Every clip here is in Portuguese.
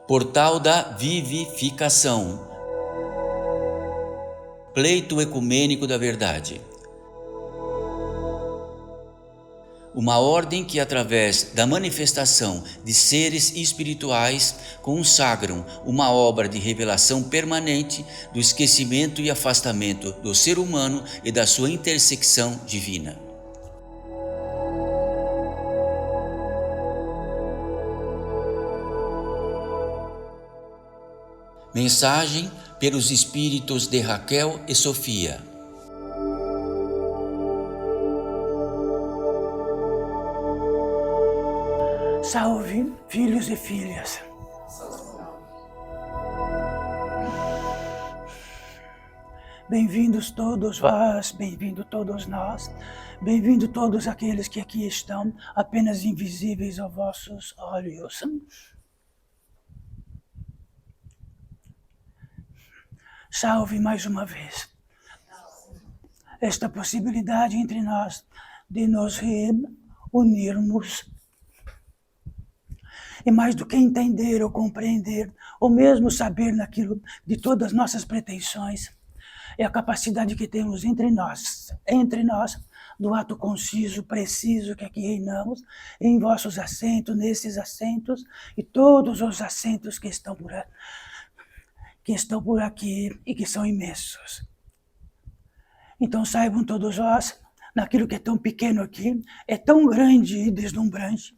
Portal da Vivificação. Pleito Ecumênico da Verdade. Uma ordem que, através da manifestação de seres espirituais, consagram uma obra de revelação permanente do esquecimento e afastamento do ser humano e da sua intersecção divina. Mensagem pelos espíritos de Raquel e Sofia. Salve, filhos e filhas. Bem-vindos todos vós, bem-vindo todos nós, bem-vindo todos aqueles que aqui estão, apenas invisíveis aos vossos olhos. Salve mais uma vez esta possibilidade entre nós de nos reunirmos. E mais do que entender ou compreender, ou mesmo saber naquilo de todas as nossas pretensões, é a capacidade que temos entre nós, do ato conciso, preciso que aqui reinamos, em vossos assentos, nesses assentos, e todos os assentos que estão por aqui e que são imensos. Então saibam todos vós, naquilo que é tão pequeno aqui, é tão grande e deslumbrante,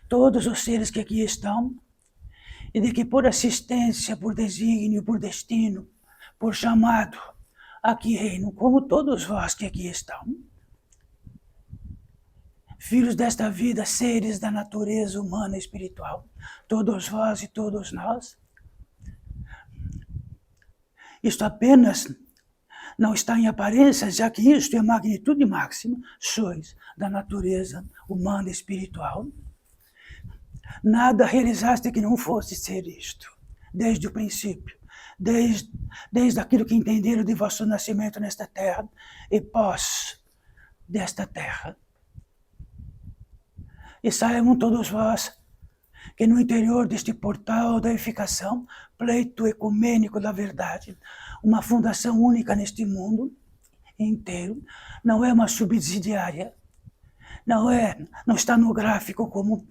todos os seres que aqui estão, e de que por assistência, por desígnio, por destino, por chamado, aqui reinam, como todos vós que aqui estão. Filhos desta vida, seres da natureza humana e espiritual, todos vós e todos nós. Isto apenas não está em aparência, já que isto é magnitude máxima, sois da natureza humana e espiritual. Nada realizaste que não fosse ser isto, desde o princípio, desde aquilo que entenderam de vosso nascimento nesta terra e pós desta terra. E saibam todos vós que no interior deste portal da edificação, pleito ecumênico da verdade, uma fundação única neste mundo inteiro, não é uma subsidiária, não está no gráfico como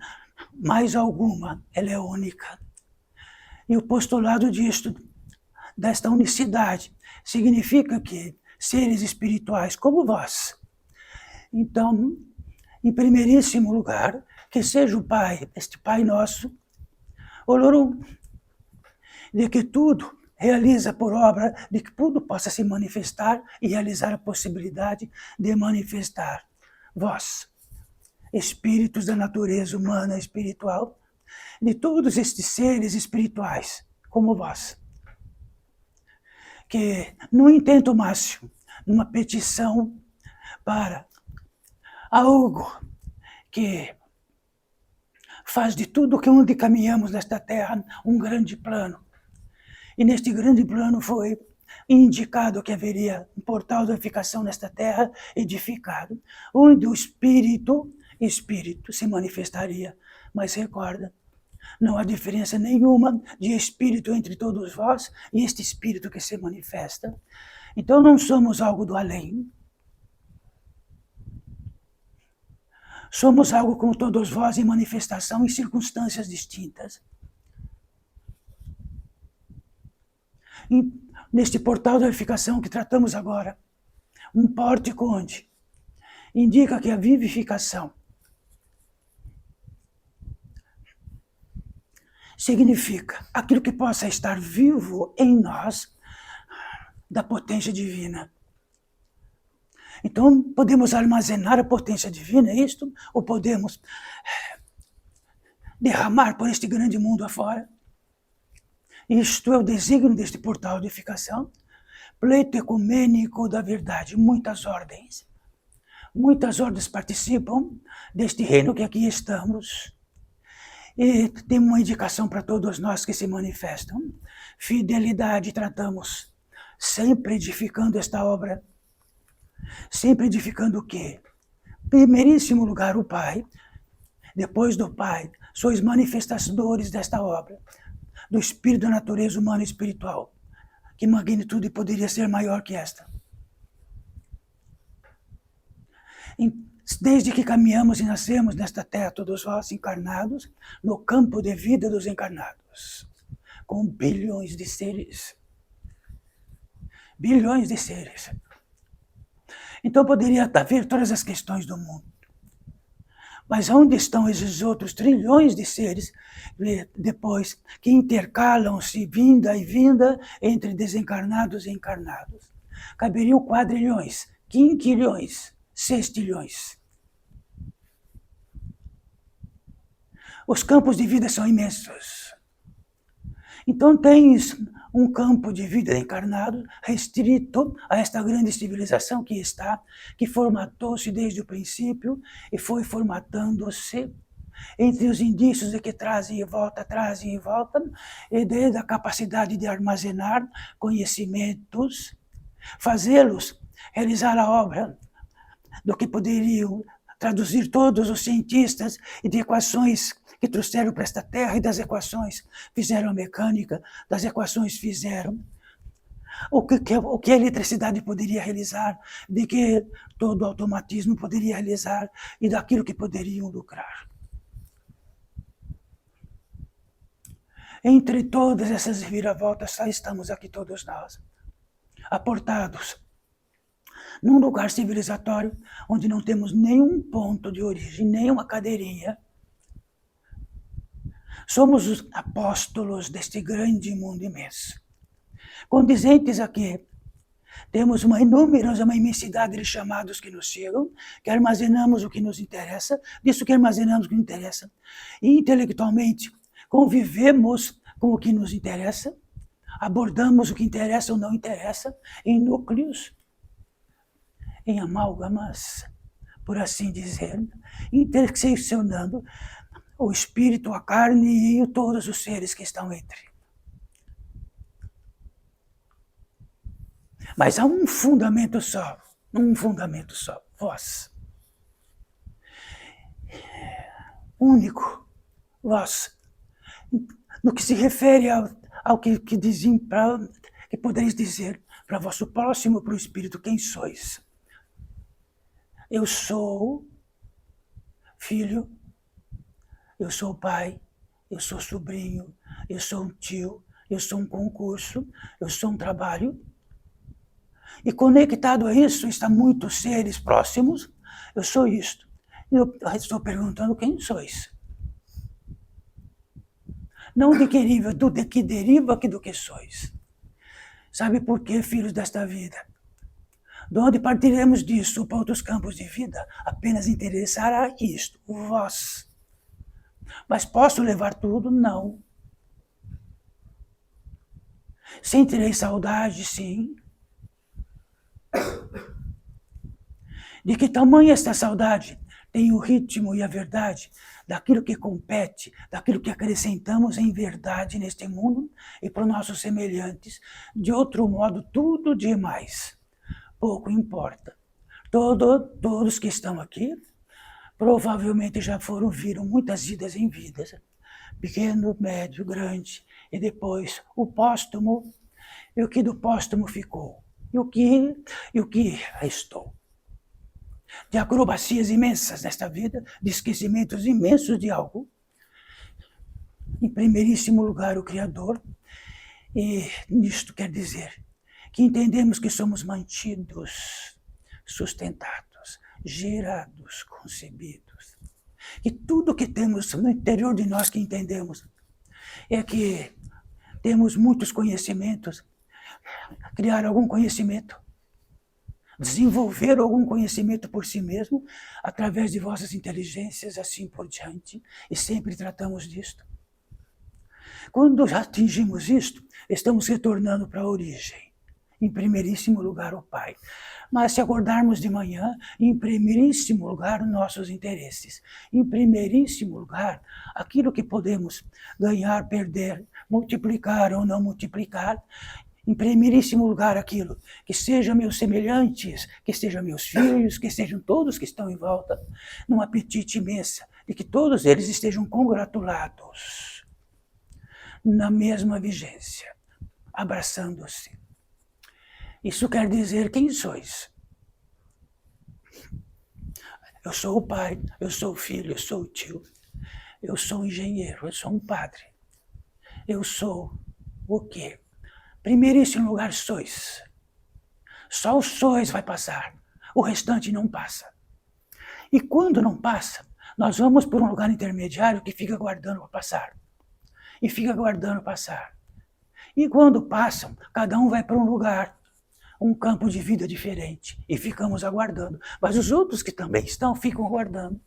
mais alguma, ela é única. E o postulado desta unicidade, significa que seres espirituais como vós, então, em primeiríssimo lugar, que seja o Pai, este Pai nosso, olorum, de que tudo realiza por obra, de que tudo possa se manifestar e realizar a possibilidade de manifestar vós, espíritos da natureza humana e espiritual, de todos estes seres espirituais, como vós, que no intento máximo, numa petição para algo que faz de tudo que onde caminhamos nesta terra um grande plano. E neste grande plano foi indicado que haveria um portal de edificação nesta terra edificado, onde o espírito se manifestaria. Mas recorda, não há diferença nenhuma de espírito entre todos vós e este espírito que se manifesta. Então não somos algo do além. Somos algo como todos vós em manifestação em circunstâncias distintas. E neste portal da edificação que tratamos agora, um pórtico onde indica que a vivificação significa aquilo que possa estar vivo em nós da potência divina. Então, podemos armazenar a potência divina, é isto? Ou podemos derramar por este grande mundo afora? Isto é o desígnio deste portal de edificação. Pleito ecumênico da verdade, muitas ordens participam deste reino que aqui estamos. E tem uma indicação para todos nós que se manifestam. Fidelidade, tratamos, sempre edificando esta obra. Sempre edificando o quê? Em primeiríssimo lugar o Pai, depois do Pai, sois manifestadores desta obra. do espírito da natureza humana e espiritual. Que magnitude poderia ser maior que esta? Desde que caminhamos e nascemos nesta terra, todos nós encarnados, no campo de vida dos encarnados, com bilhões de seres. Bilhões de seres. Então poderia haver todas as questões do mundo. Mas onde estão esses outros trilhões de seres, depois, que intercalam-se, vinda e vinda, entre desencarnados e encarnados? Caberiam quadrilhões, quinquilhões, sextilhões. Os campos de vida são imensos. Então tens um campo de vida encarnado restrito a esta grande civilização que formatou-se desde o princípio e foi formatando-se entre os indícios de que trazem e volta, e desde a capacidade de armazenar conhecimentos, fazê-los realizar a obra do que poderiam traduzir todos os cientistas e de equações que trouxeram para esta terra, e das equações fizeram a mecânica, das equações fizeram o que a eletricidade poderia realizar, de que todo o automatismo poderia realizar e daquilo que poderiam lucrar. Entre todas essas reviravoltas, só estamos aqui todos nós, aportados num lugar civilizatório onde não temos nenhum ponto de origem, nenhuma cadeirinha. Somos os apóstolos deste grande mundo imenso. Condizentes aqui, temos uma imensidade de chamados que nos chegam, que armazenamos o que nos interessa, disso que armazenamos o que nos interessa. E intelectualmente, convivemos com o que nos interessa, abordamos o que interessa ou não interessa, em núcleos, em amálgamas, por assim dizer, interseccionando o espírito, a carne e todos os seres que estão entre. Mas há um fundamento só, vós. Único, vós. No que se refere ao que diziam, que podereis dizer para vosso próximo, para o espírito, quem sois? Eu sou filho, eu sou pai, eu sou sobrinho, eu sou um tio, eu sou um concurso, eu sou um trabalho. E conectado a isso está muitos seres próximos, eu sou isto. Eu estou perguntando quem sois. Não de que deriva, de que deriva que do que sois. Sabe por quê, filhos desta vida? De onde partiremos disso para outros campos de vida? Apenas interessará isto, vós. Mas posso levar tudo? Não. Sentirei saudade, sim. De que tamanho esta saudade? Tem o ritmo e a verdade daquilo que compete, daquilo que acrescentamos em verdade neste mundo e para os nossos semelhantes. De outro modo, tudo demais. Pouco importa. Todos que estão aqui provavelmente já viram muitas vidas em vidas. Pequeno, médio, grande. E depois o póstumo. E o que do póstumo ficou? E o que restou? De acrobacias imensas nesta vida, de esquecimentos imensos de algo. Em primeiríssimo lugar, o Criador. E nisto quer dizer que entendemos que somos mantidos, sustentados, gerados, concebidos. E tudo que temos no interior de nós que entendemos é que temos muitos conhecimentos, criar algum conhecimento, desenvolver algum conhecimento por si mesmo, através de vossas inteligências, assim por diante, e sempre tratamos disto. Quando já atingimos isto, estamos retornando para a origem. Em primeiríssimo lugar, o Pai. Mas se acordarmos de manhã, em primeiríssimo lugar, nossos interesses. Em primeiríssimo lugar, aquilo que podemos ganhar, perder, multiplicar ou não multiplicar. Em primeiríssimo lugar, aquilo que sejam meus semelhantes, que sejam meus filhos, que sejam todos que estão em volta, num apetite imenso, de que todos eles estejam congratulados. na mesma vigência, abraçando-se. Isso quer dizer quem sois. Eu sou o pai, eu sou o filho, eu sou o tio, eu sou um engenheiro, eu sou um padre. Eu sou o quê? Primeiríssimo lugar sois. Só os sois vai passar, o restante não passa. E quando não passa, nós vamos por um lugar intermediário que fica aguardando para passar. E fica aguardando passar. E quando passam, cada um vai para um lugar, um campo de vida diferente. E ficamos aguardando. Mas os outros que também estão, ficam aguardando.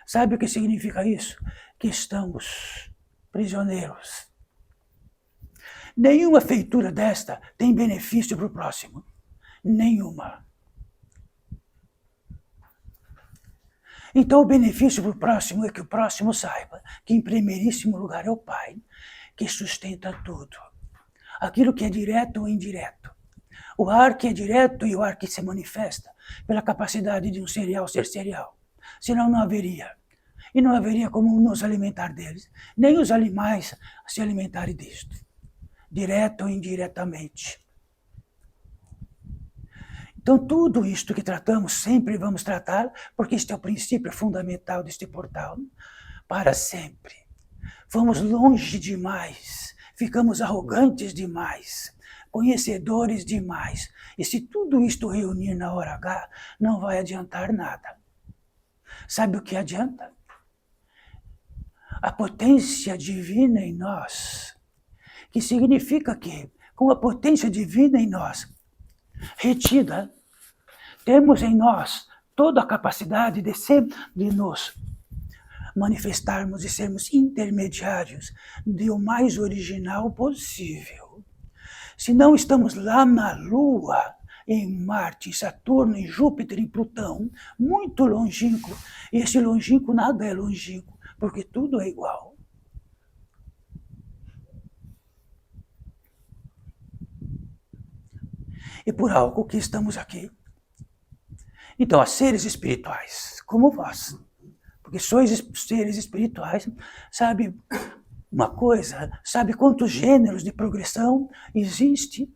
Sabe o que significa isso? Que estamos prisioneiros. Nenhuma feitura desta tem benefício para o próximo. Nenhuma. Então o benefício para o próximo é que o próximo saiba que em primeiríssimo lugar é o Pai, que sustenta tudo. Aquilo que é direto ou indireto. O ar que é direto e o ar que se manifesta pela capacidade de um cereal ser cereal. Senão não haveria. E não haveria como nos alimentar deles, nem os animais se alimentarem disto. Direto ou indiretamente. Então, tudo isto que tratamos, sempre vamos tratar, porque este é o princípio fundamental deste portal, para sempre. Vamos longe demais, ficamos arrogantes demais, conhecedores demais. E se tudo isto reunir na hora H, não vai adiantar nada. Sabe o que adianta? A potência divina em nós, que significa que, com a potência divina em nós, retida, temos em nós toda a capacidade de nos manifestarmos e sermos intermediários do mais original possível. Se não estamos lá na Lua, em Marte, em Saturno, em Júpiter, em Plutão, muito longínquo, e esse longínquo nada é longínquo, porque tudo é igual. E por algo que estamos aqui. Então, há seres espirituais, como vós, porque sois seres espirituais, sabe uma coisa? Sabe quantos gêneros de progressão existe?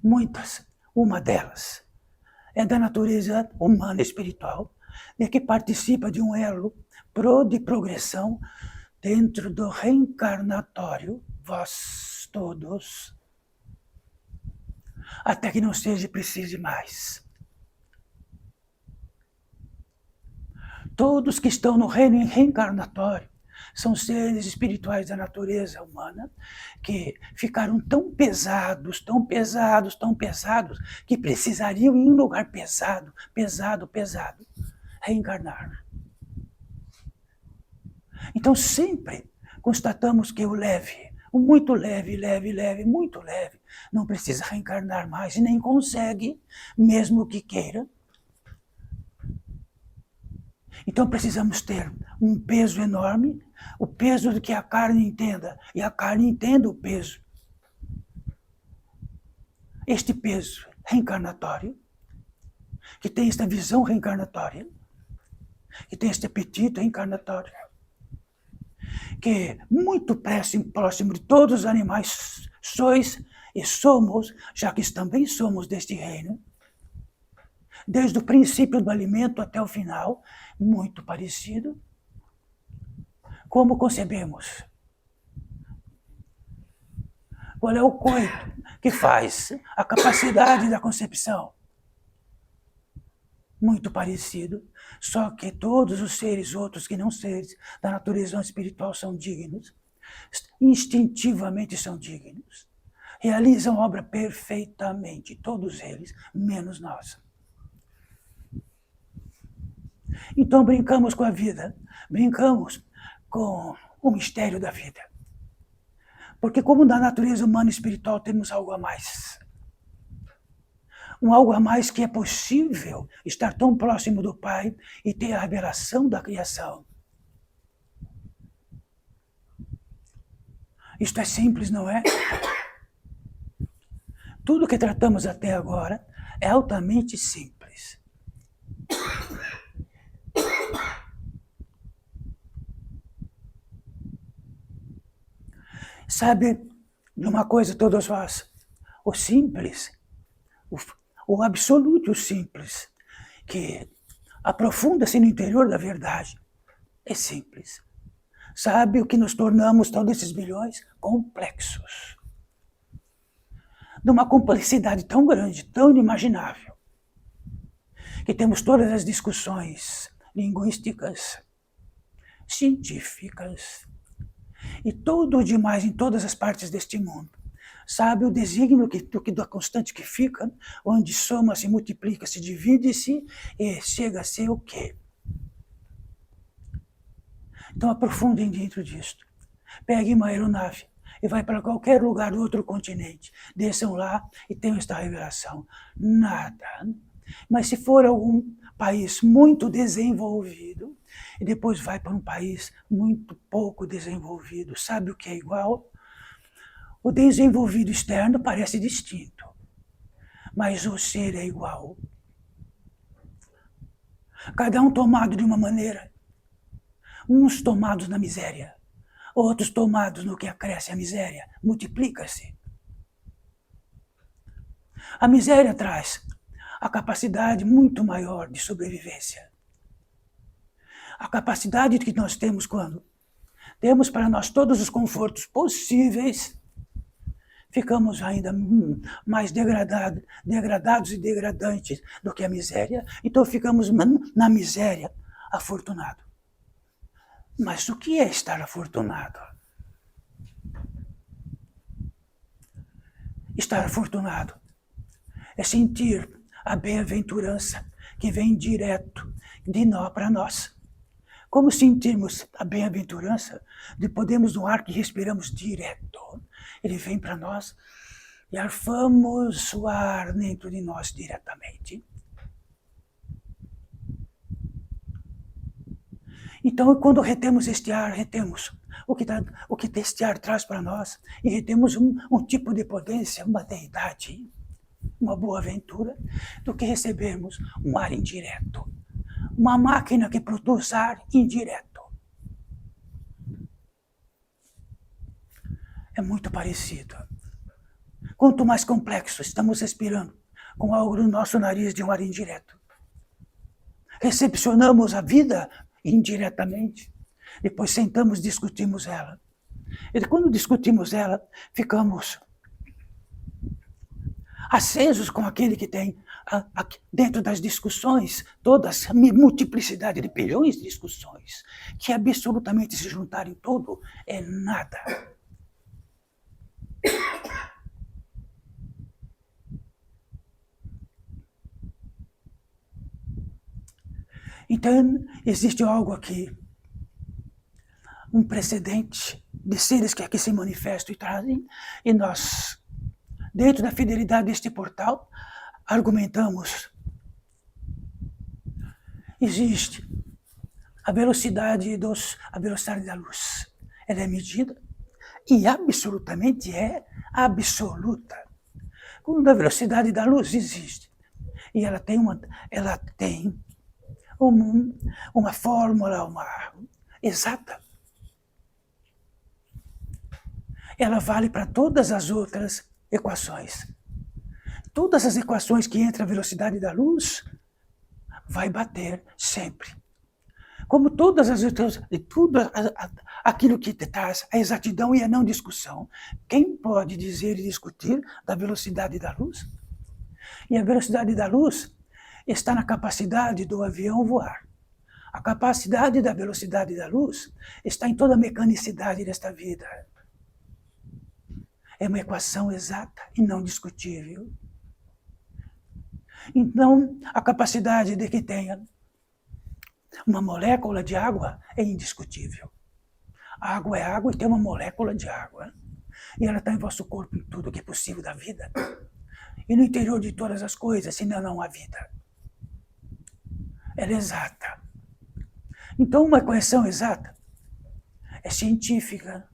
Muitas. Uma delas é da natureza humana espiritual, e que participa de um elo de progressão dentro do reencarnatório, vós todos, até que não seja preciso mais. Todos que estão no reino reencarnatório são seres espirituais da natureza humana que ficaram tão pesados, tão pesados, tão pesados, que precisariam ir em um lugar pesado, pesado, pesado, reencarnar. Então sempre constatamos que o leve, o muito leve, leve, leve, muito leve, não precisa reencarnar mais e nem consegue, mesmo que queira. Então precisamos ter um peso enorme, o peso do que a carne entenda, e a carne entenda o peso. Este peso reencarnatório, que tem esta visão reencarnatória, que tem este apetite reencarnatório, que muito próximo de todos os animais sois e somos, já que também somos deste reino, desde o princípio do alimento até o final, muito parecido. Como concebemos? Qual é o coito que faz a capacidade da concepção? Muito parecido, só que todos os seres outros que não seres da natureza espiritual são dignos, instintivamente são dignos, realizam a obra perfeitamente, todos eles, menos nós. Então brincamos com a vida, brincamos com o mistério da vida. Porque como na natureza humana e espiritual temos algo a mais. Um algo a mais que é possível estar tão próximo do Pai e ter a revelação da criação. Isto é simples, não é? Tudo que tratamos até agora é altamente simples. Sabe de uma coisa, todos vós? O simples, o absoluto simples, que aprofunda-se no interior da verdade, é simples. Sabe o que nos tornamos, todos esses bilhões? Complexos. De uma complexidade tão grande, tão inimaginável, que temos todas as discussões linguísticas, científicas, e tudo o demais em todas as partes deste mundo. Sabe o desígnio da constante que fica, onde soma-se, multiplica-se, divide-se e chega a ser o quê? Então aprofundem dentro disto. Peguem uma aeronave e vai para qualquer lugar do outro continente. Desçam lá e tenham esta revelação. Nada. Mas se for algum país muito desenvolvido, e depois vai para um país muito pouco desenvolvido, sabe o que é igual? O desenvolvido externo parece distinto, mas o ser é igual. Cada um tomado de uma maneira. Uns tomados na miséria, outros tomados no que acresce a miséria, multiplica-se. A miséria traz a capacidade muito maior de sobrevivência. A capacidade que nós temos quando temos para nós todos os confortos possíveis, ficamos ainda mais degradados e degradantes do que a miséria, então ficamos na miséria afortunado. Mas o que é estar afortunado? Estar afortunado é sentir a bem-aventurança que vem direto de nós para nós. Como sentimos a bem-aventurança de podermos no ar que respiramos direto. Ele vem para nós e arfamos o ar dentro de nós diretamente. Então, quando retemos este ar, retemos o que este ar traz para nós e retemos um tipo de potência, uma deidade, uma boa aventura, do que recebermos um ar indireto. Uma máquina que produz ar indireto. É muito parecido. Quanto mais complexo estamos respirando com algo no nosso nariz de um ar indireto. Recepcionamos a vida indiretamente. Depois sentamos e discutimos ela. E quando discutimos ela, ficamos acesos com aquele que tem, dentro das discussões, toda essa multiplicidade de bilhões de discussões, que absolutamente se juntarem todo é nada. Então, existe algo aqui, um precedente de seres que aqui se manifestam e trazem, e nós, dentro da fidelidade deste portal, argumentamos. Existe a velocidade da luz. Ela é medida e absolutamente é absoluta. Quando a velocidade da luz existe, e ela tem uma fórmula exata. Ela vale para todas as outras equações. Todas as equações que entram a velocidade da luz vai bater sempre. Como todas as outras, tudo aquilo que traz a exatidão e a não discussão. Quem pode dizer e discutir da velocidade da luz? E a velocidade da luz está na capacidade do avião voar. A capacidade da velocidade da luz está em toda a mecanicidade desta vida. É uma equação exata e não discutível. Então, a capacidade de que tenha uma molécula de água é indiscutível. A água é água e tem uma molécula de água. E ela está em vosso corpo, em tudo que é possível da vida. E no interior de todas as coisas, senão não há vida. Ela é exata. Então, uma equação exata é científica.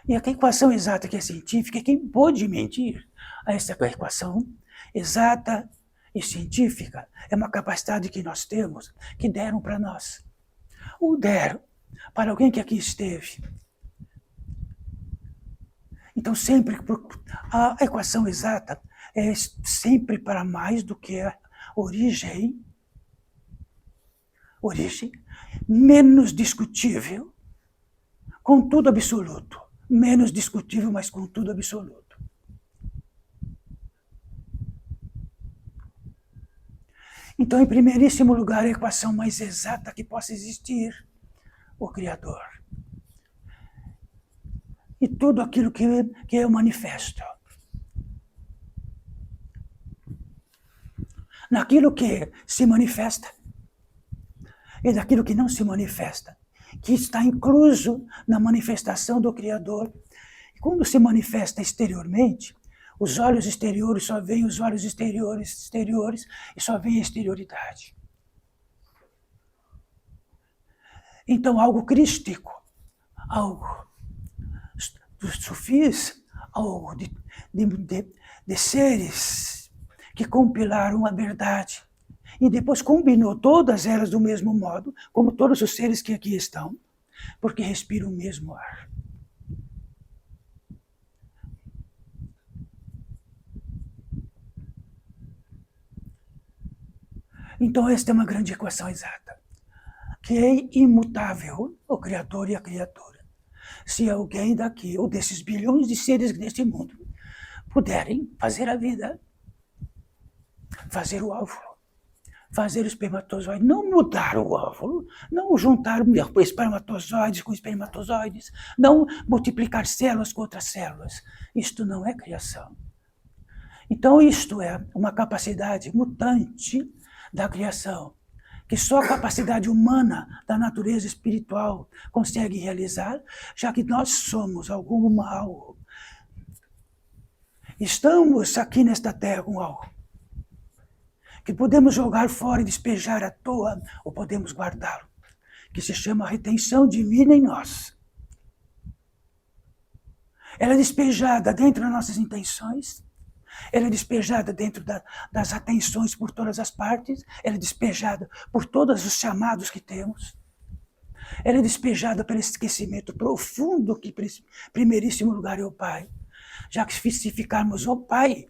E a equação exata que é científica, quem pode mentir a essa equação exata e científica é uma capacidade que nós temos, que deram para nós. Ou deram para alguém que aqui esteve. Então, sempre a equação exata é sempre para mais do que a origem menos discutível, com tudo absoluto. Menos discutível, mas com tudo absoluto. Então, em primeiríssimo lugar, a equação mais exata que possa existir, o Criador. E tudo aquilo que eu manifesto. Naquilo que se manifesta e daquilo que não se manifesta, que está incluso na manifestação do Criador. E quando se manifesta exteriormente, os olhos exteriores só veem os olhos exteriores e só veem a exterioridade. Então, algo crístico, algo dos sufis, algo de seres que compilaram a verdade e depois combinou todas elas do mesmo modo, como todos os seres que aqui estão, porque respiram o mesmo ar. Então, esta é uma grande equação exata, que é imutável, o Criador e a criatura. Se alguém daqui, ou desses bilhões de seres deste mundo, puderem fazer a vida, fazer o óvulo, fazer o espermatozoide, não mudar o óvulo, não juntar espermatozoides com espermatozoides, não multiplicar células com outras células. Isto não é criação. Então, isto é uma capacidade mutante da criação, que só a capacidade humana da natureza espiritual consegue realizar, já que nós somos algo. Estamos aqui nesta terra com algo que podemos jogar fora e despejar à toa, ou podemos guardá-lo, que se chama retenção divina em nós. Ela é despejada dentro das nossas intenções, ela é despejada dentro das atenções por todas as partes, ela é despejada por todos os chamados que temos, ela é despejada pelo esquecimento profundo que, em primeiríssimo lugar, é o Pai. Já que se ficarmos o Pai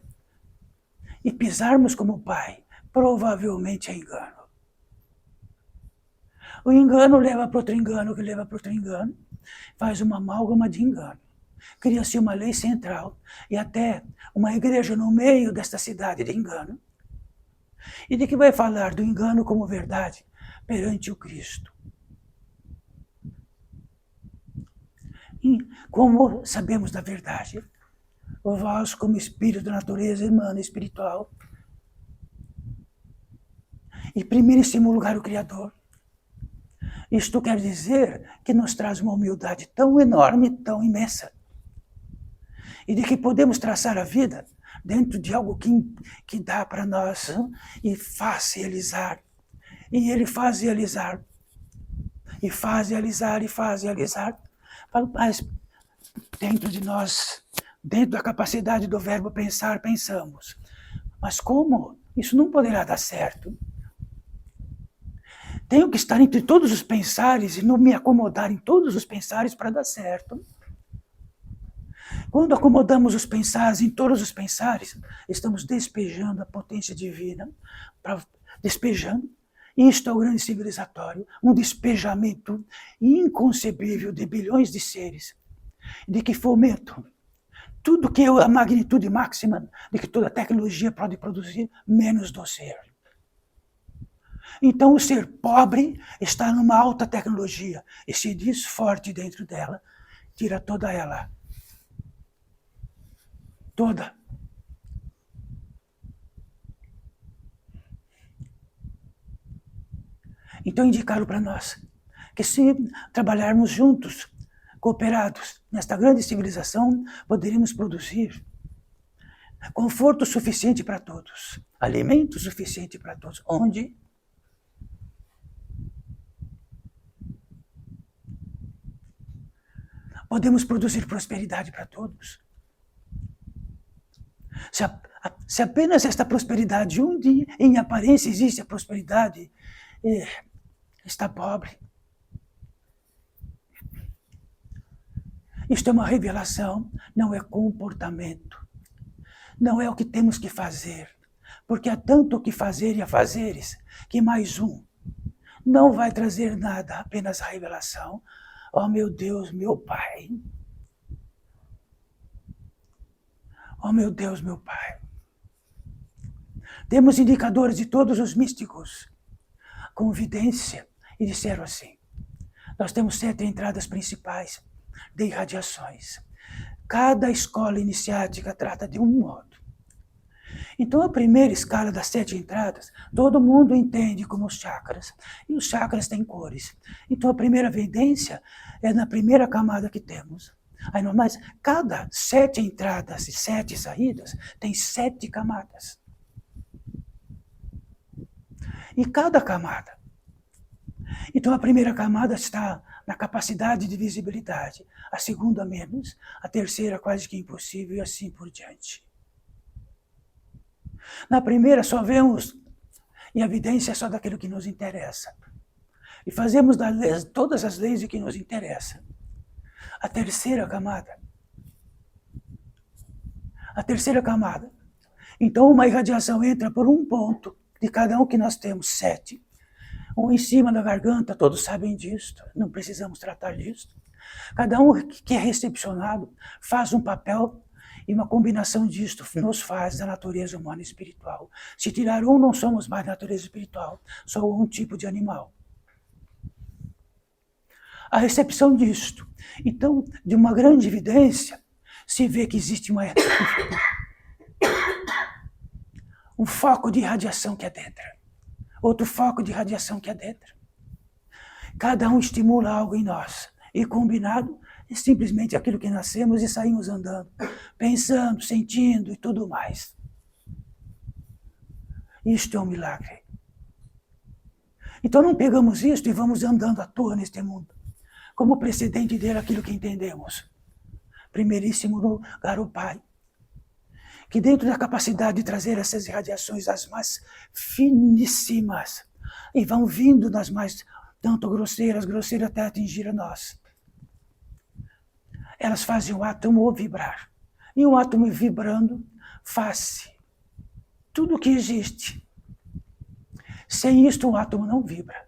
e pisarmos como Pai, provavelmente é engano. O engano leva para outro engano, que leva para outro engano, faz uma amálgama de engano. Cria-se uma lei central e até uma igreja no meio desta cidade de engano. E de que vai falar do engano como verdade perante o Cristo. E como sabemos da verdade, vós como espírito da natureza humana e espiritual, em primeiríssimo lugar o Criador. Isto quer dizer que nos traz uma humildade tão enorme, tão imensa, e de que podemos traçar a vida dentro de algo que dá para nós e faz realizar. E ele faz realizar. E faz realizar, e faz realizar. Mas dentro de nós, dentro da capacidade do verbo pensar, pensamos. Mas como? Isso não poderá dar certo. Tenho que estar entre todos os pensares e não me acomodar em todos os pensares para dar certo. Quando acomodamos os pensares em todos os pensares, estamos despejando a potência divina, despejando. E isto é o grande civilizatório, um despejamento inconcebível de bilhões de seres, de que fomentam tudo que é a magnitude máxima de que toda tecnologia pode produzir, menos do ser. Então o ser pobre está numa alta tecnologia e se diz forte dentro dela, tira toda ela. Toda. Então indicaram para nós que se trabalharmos juntos, cooperados nesta grande civilização, poderíamos produzir conforto suficiente para todos, alimento suficiente para todos. Onde? Podemos produzir prosperidade para todos. Se apenas esta prosperidade, onde em aparência existe a prosperidade, está pobre. Isto é uma revelação, não é comportamento. Não é o que temos que fazer, porque há tanto o que fazer e a fazeres, que mais um não vai trazer nada, apenas a revelação. Oh meu Deus, meu Pai. Oh meu Deus, meu Pai. Temos indicadores de todos os místicos com evidência e disseram assim: nós temos 7 entradas principais de irradiações. Cada escola iniciática trata de um modo. Então, a primeira escala das 7 entradas, todo mundo entende como os chakras. E os chakras têm cores. Então, a primeira evidência é na primeira camada que temos. Aí, mas cada 7 entradas e 7 saídas tem 7 camadas. E cada camada. Então, a primeira camada está na capacidade de visibilidade, a segunda menos, a terceira quase que impossível e assim por diante. Na primeira só vemos, e a evidência é só daquilo que nos interessa. E fazemos todas as leis de que nos interessa. A terceira camada. Então uma irradiação entra por um ponto de cada um que nós temos, 7. Um em cima da garganta, todos sabem disso, não precisamos tratar disso. Cada um que é recepcionado faz um papel e uma combinação disto nos faz da natureza humana e espiritual. Se tirar um, não somos mais natureza espiritual, só um tipo de animal. A recepção disto. Então, de uma grande evidência, se vê que existe um foco de radiação que adentra. Outro foco de radiação que adentra. Cada um estimula algo em nós. E combinado, é simplesmente aquilo que nascemos e saímos andando, pensando, sentindo e tudo mais. Isto é um milagre. Então não pegamos isto e vamos andando à toa neste mundo. Como precedente dele, aquilo que entendemos. Primeiríssimo lugar, o Pai. Que dentro da capacidade de trazer essas irradiações as mais finíssimas, e vão vindo das mais, tanto grosseiras até atingir a nós. Elas fazem o átomo vibrar. E o átomo vibrando faz tudo o que existe. Sem isto, o átomo não vibra.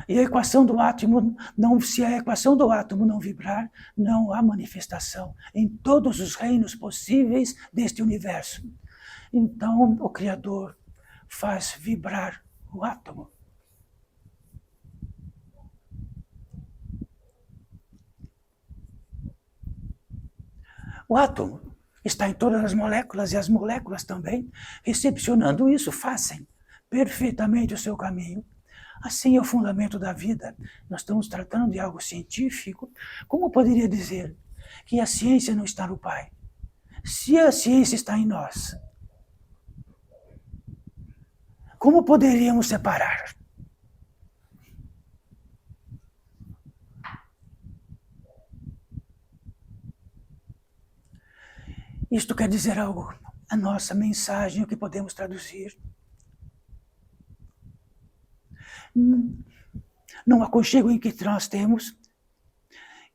E a equação do átomo, se a equação do átomo não vibrar, não há manifestação em todos os reinos possíveis deste universo. Então, o Criador faz vibrar o átomo. O átomo está em todas as moléculas e as moléculas também, recepcionando isso, fazem perfeitamente o seu caminho. Assim é o fundamento da vida. Nós estamos tratando de algo científico. Como eu poderia dizer que a ciência não está no Pai? Se a ciência está em nós, como poderíamos separar? Isto quer dizer algo, a nossa mensagem, o que podemos traduzir. Num aconchego em que nós temos,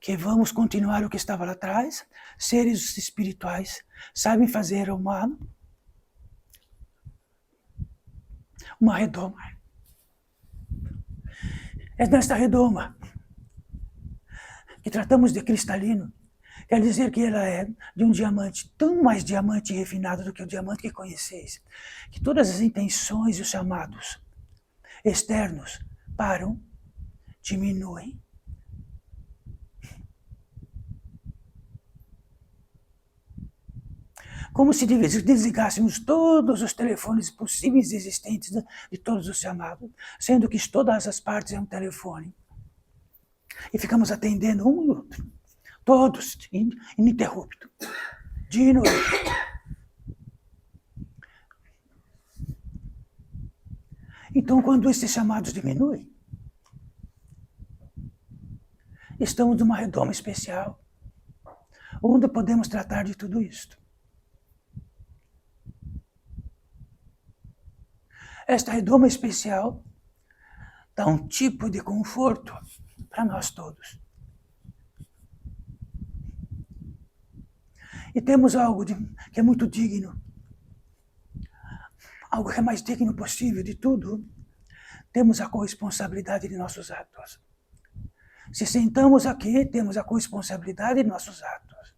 que vamos continuar o que estava lá atrás, seres espirituais, sabem fazer uma redoma. É nesta redoma que tratamos de cristalino, quer dizer que ela é de um diamante, tão mais diamante refinado do que o diamante que conheceis, que todas as intenções e os chamados externos param, diminuem. Como se desligássemos todos os telefones possíveis e existentes de todos os chamados, sendo que todas as partes é um telefone. E ficamos atendendo um e outro, todos, ininterrupto, dia e noite. Então, quando esses chamados diminuem, estamos numa redoma especial, onde podemos tratar de tudo isto. Esta redoma especial dá um tipo de conforto para nós todos. E temos algo que é muito digno, algo que é mais digno possível de tudo. Temos a corresponsabilidade de nossos atos. Se sentamos aqui, temos a corresponsabilidade de nossos atos.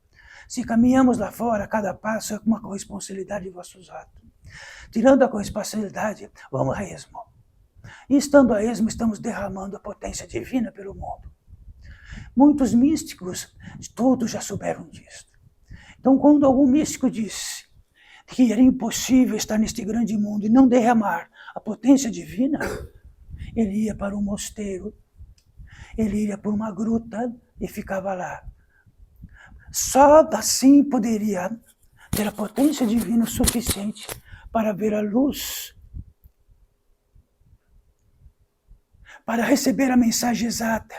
Se caminhamos lá fora, cada passo é uma corresponsabilidade de vossos atos. Tirando a corresponsabilidade, vamos a esmo. E estando a esmo, estamos derramando a potência divina pelo mundo. Muitos místicos, todos já souberam disso. Então, quando algum místico disse que era impossível estar neste grande mundo e não derramar a potência divina, ele ia para um mosteiro, ele ia para uma gruta e ficava lá. Só assim poderia ter a potência divina suficiente para ver a luz, para receber a mensagem exata.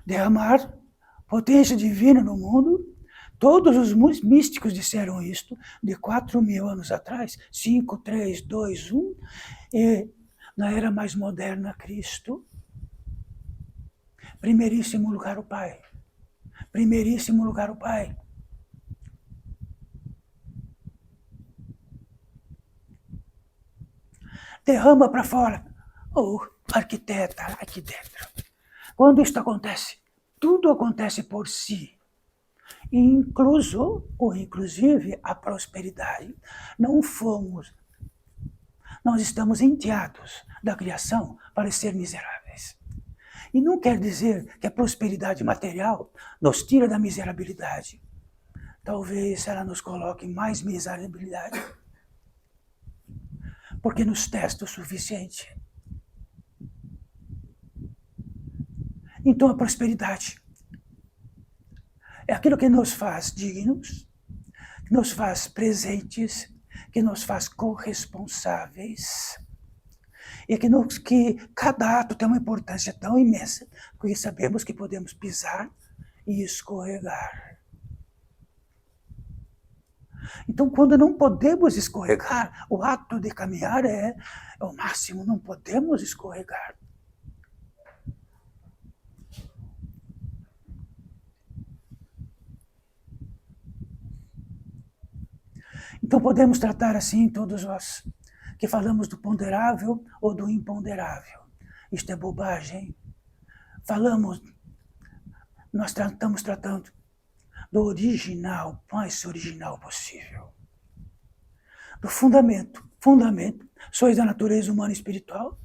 Derramar potência divina no mundo. Todos os místicos disseram isto de 4.000 anos atrás, 5, 3, 2, 1, e na era mais moderna, Cristo. Primeiríssimo lugar o Pai. Primeiríssimo lugar o Pai. Derrama para fora. Arquiteta, aqui dentro. Quando isto acontece, tudo acontece por si. Incluso, ou inclusive, a prosperidade. Nós estamos enteados da criação para ser miseráveis. E não quer dizer que a prosperidade material nos tira da miserabilidade. Talvez ela nos coloque em mais miserabilidade, porque nos testa o suficiente. Então a prosperidade é aquilo que nos faz dignos, que nos faz presentes, que nos faz corresponsáveis, e que cada ato tem uma importância tão imensa, porque sabemos que podemos pisar e escorregar. Então, quando não podemos escorregar, o ato de caminhar é o máximo, não podemos escorregar. Então podemos tratar assim todos nós, que falamos do ponderável ou do imponderável. Isto é bobagem. Nós estamos tratando do original, mais original possível. Do fundamento. Fundamento. Sois da natureza humana e espiritual,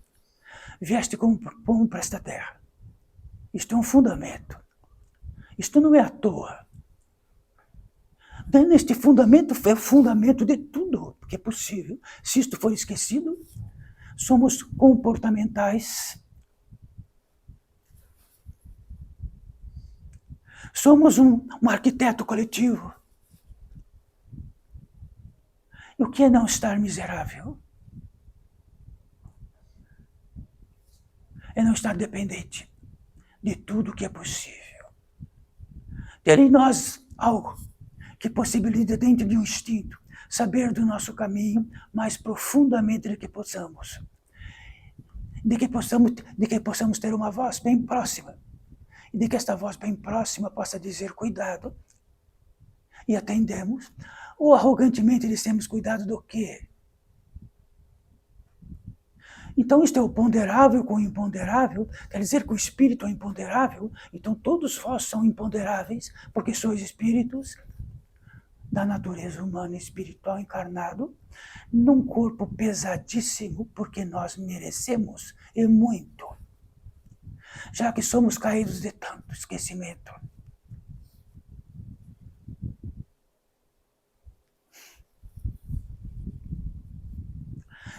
vieste como para esta terra. Isto é um fundamento. Isto não é à toa. Este fundamento é o fundamento de tudo que é possível. Se isto for esquecido, somos comportamentais. Somos um arquiteto coletivo. E o que é não estar miserável? É não estar dependente de tudo que é possível. Ter em nós algo que possibilita, dentro de um instinto, saber do nosso caminho mais profundamente do que possamos. De que possamos ter uma voz bem próxima. E de que esta voz bem próxima possa dizer cuidado. E atendemos. Ou arrogantemente dissemos cuidado do quê? Então isto é o ponderável com o imponderável, quer dizer que o espírito é imponderável, então todos vós são imponderáveis, porque sois espíritos da natureza humana e espiritual encarnado, num corpo pesadíssimo, porque nós merecemos, e muito, já que somos caídos de tanto esquecimento.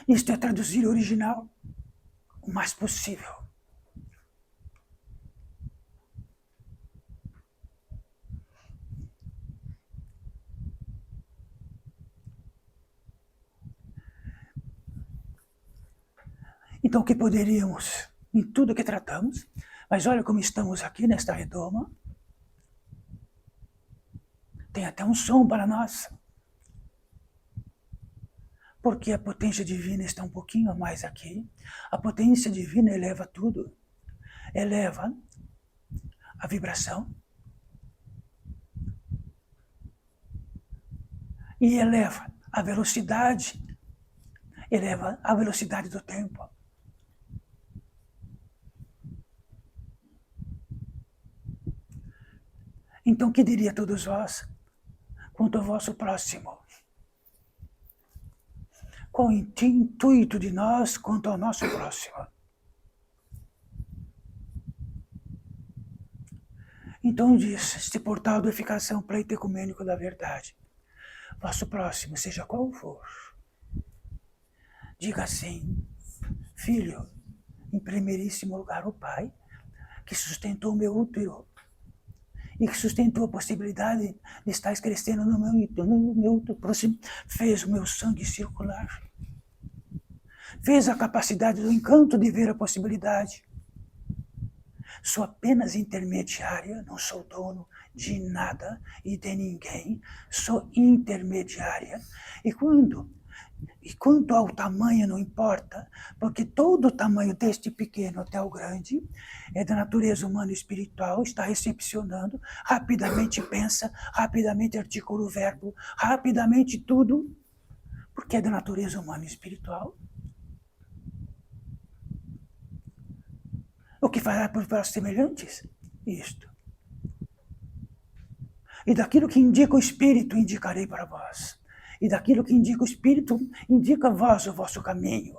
Isto é traduzir o original o mais possível. Então, o que poderíamos, em tudo que tratamos, mas olha como estamos aqui nesta redoma, tem até um som para nós, porque a potência divina está um pouquinho a mais aqui. A potência divina eleva tudo, eleva a vibração, e eleva a velocidade do tempo. Então, que diria todos vós quanto ao vosso próximo? Qual o intuito de nós quanto ao nosso próximo? Então diz este portal da edificação pleito ecumênico da verdade. Vosso próximo, seja qual for, diga assim: filho, em primeiríssimo lugar o Pai, que sustentou o meu útero e que sustentou a possibilidade de estar crescendo no meu útero, fez o meu sangue circular, fez a capacidade do encanto de ver a possibilidade. Sou apenas intermediária, não sou dono de nada e de ninguém, sou intermediária. E quanto ao tamanho não importa, porque todo o tamanho deste pequeno até o grande é da natureza humana e espiritual, está recepcionando, rapidamente pensa, rapidamente articula o verbo, rapidamente tudo, porque é da natureza humana e espiritual. O que fará por vossos semelhantes? Isto. E daquilo que indica o Espírito, indicarei para vós. E daquilo que indica o Espírito, indica a vós o vosso caminho.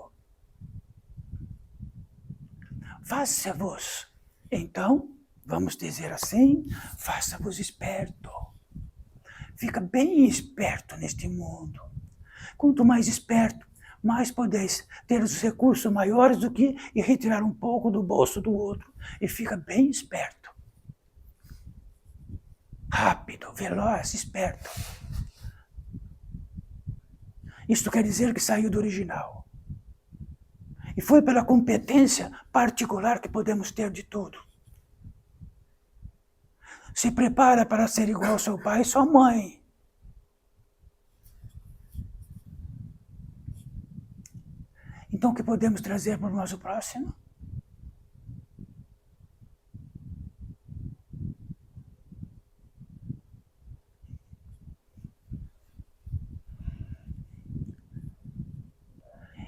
Faça-vos. Então, vamos dizer assim, faça-vos esperto. Fica bem esperto neste mundo. Quanto mais esperto, mais podeis ter os recursos maiores do que e retirar um pouco do bolso do outro. E fica bem esperto. Rápido, veloz, esperto. Isto quer dizer que saiu do original. E foi pela competência particular que podemos ter de tudo. Se prepara para ser igual ao seu pai e sua mãe. Então, o que podemos trazer para o nosso próximo?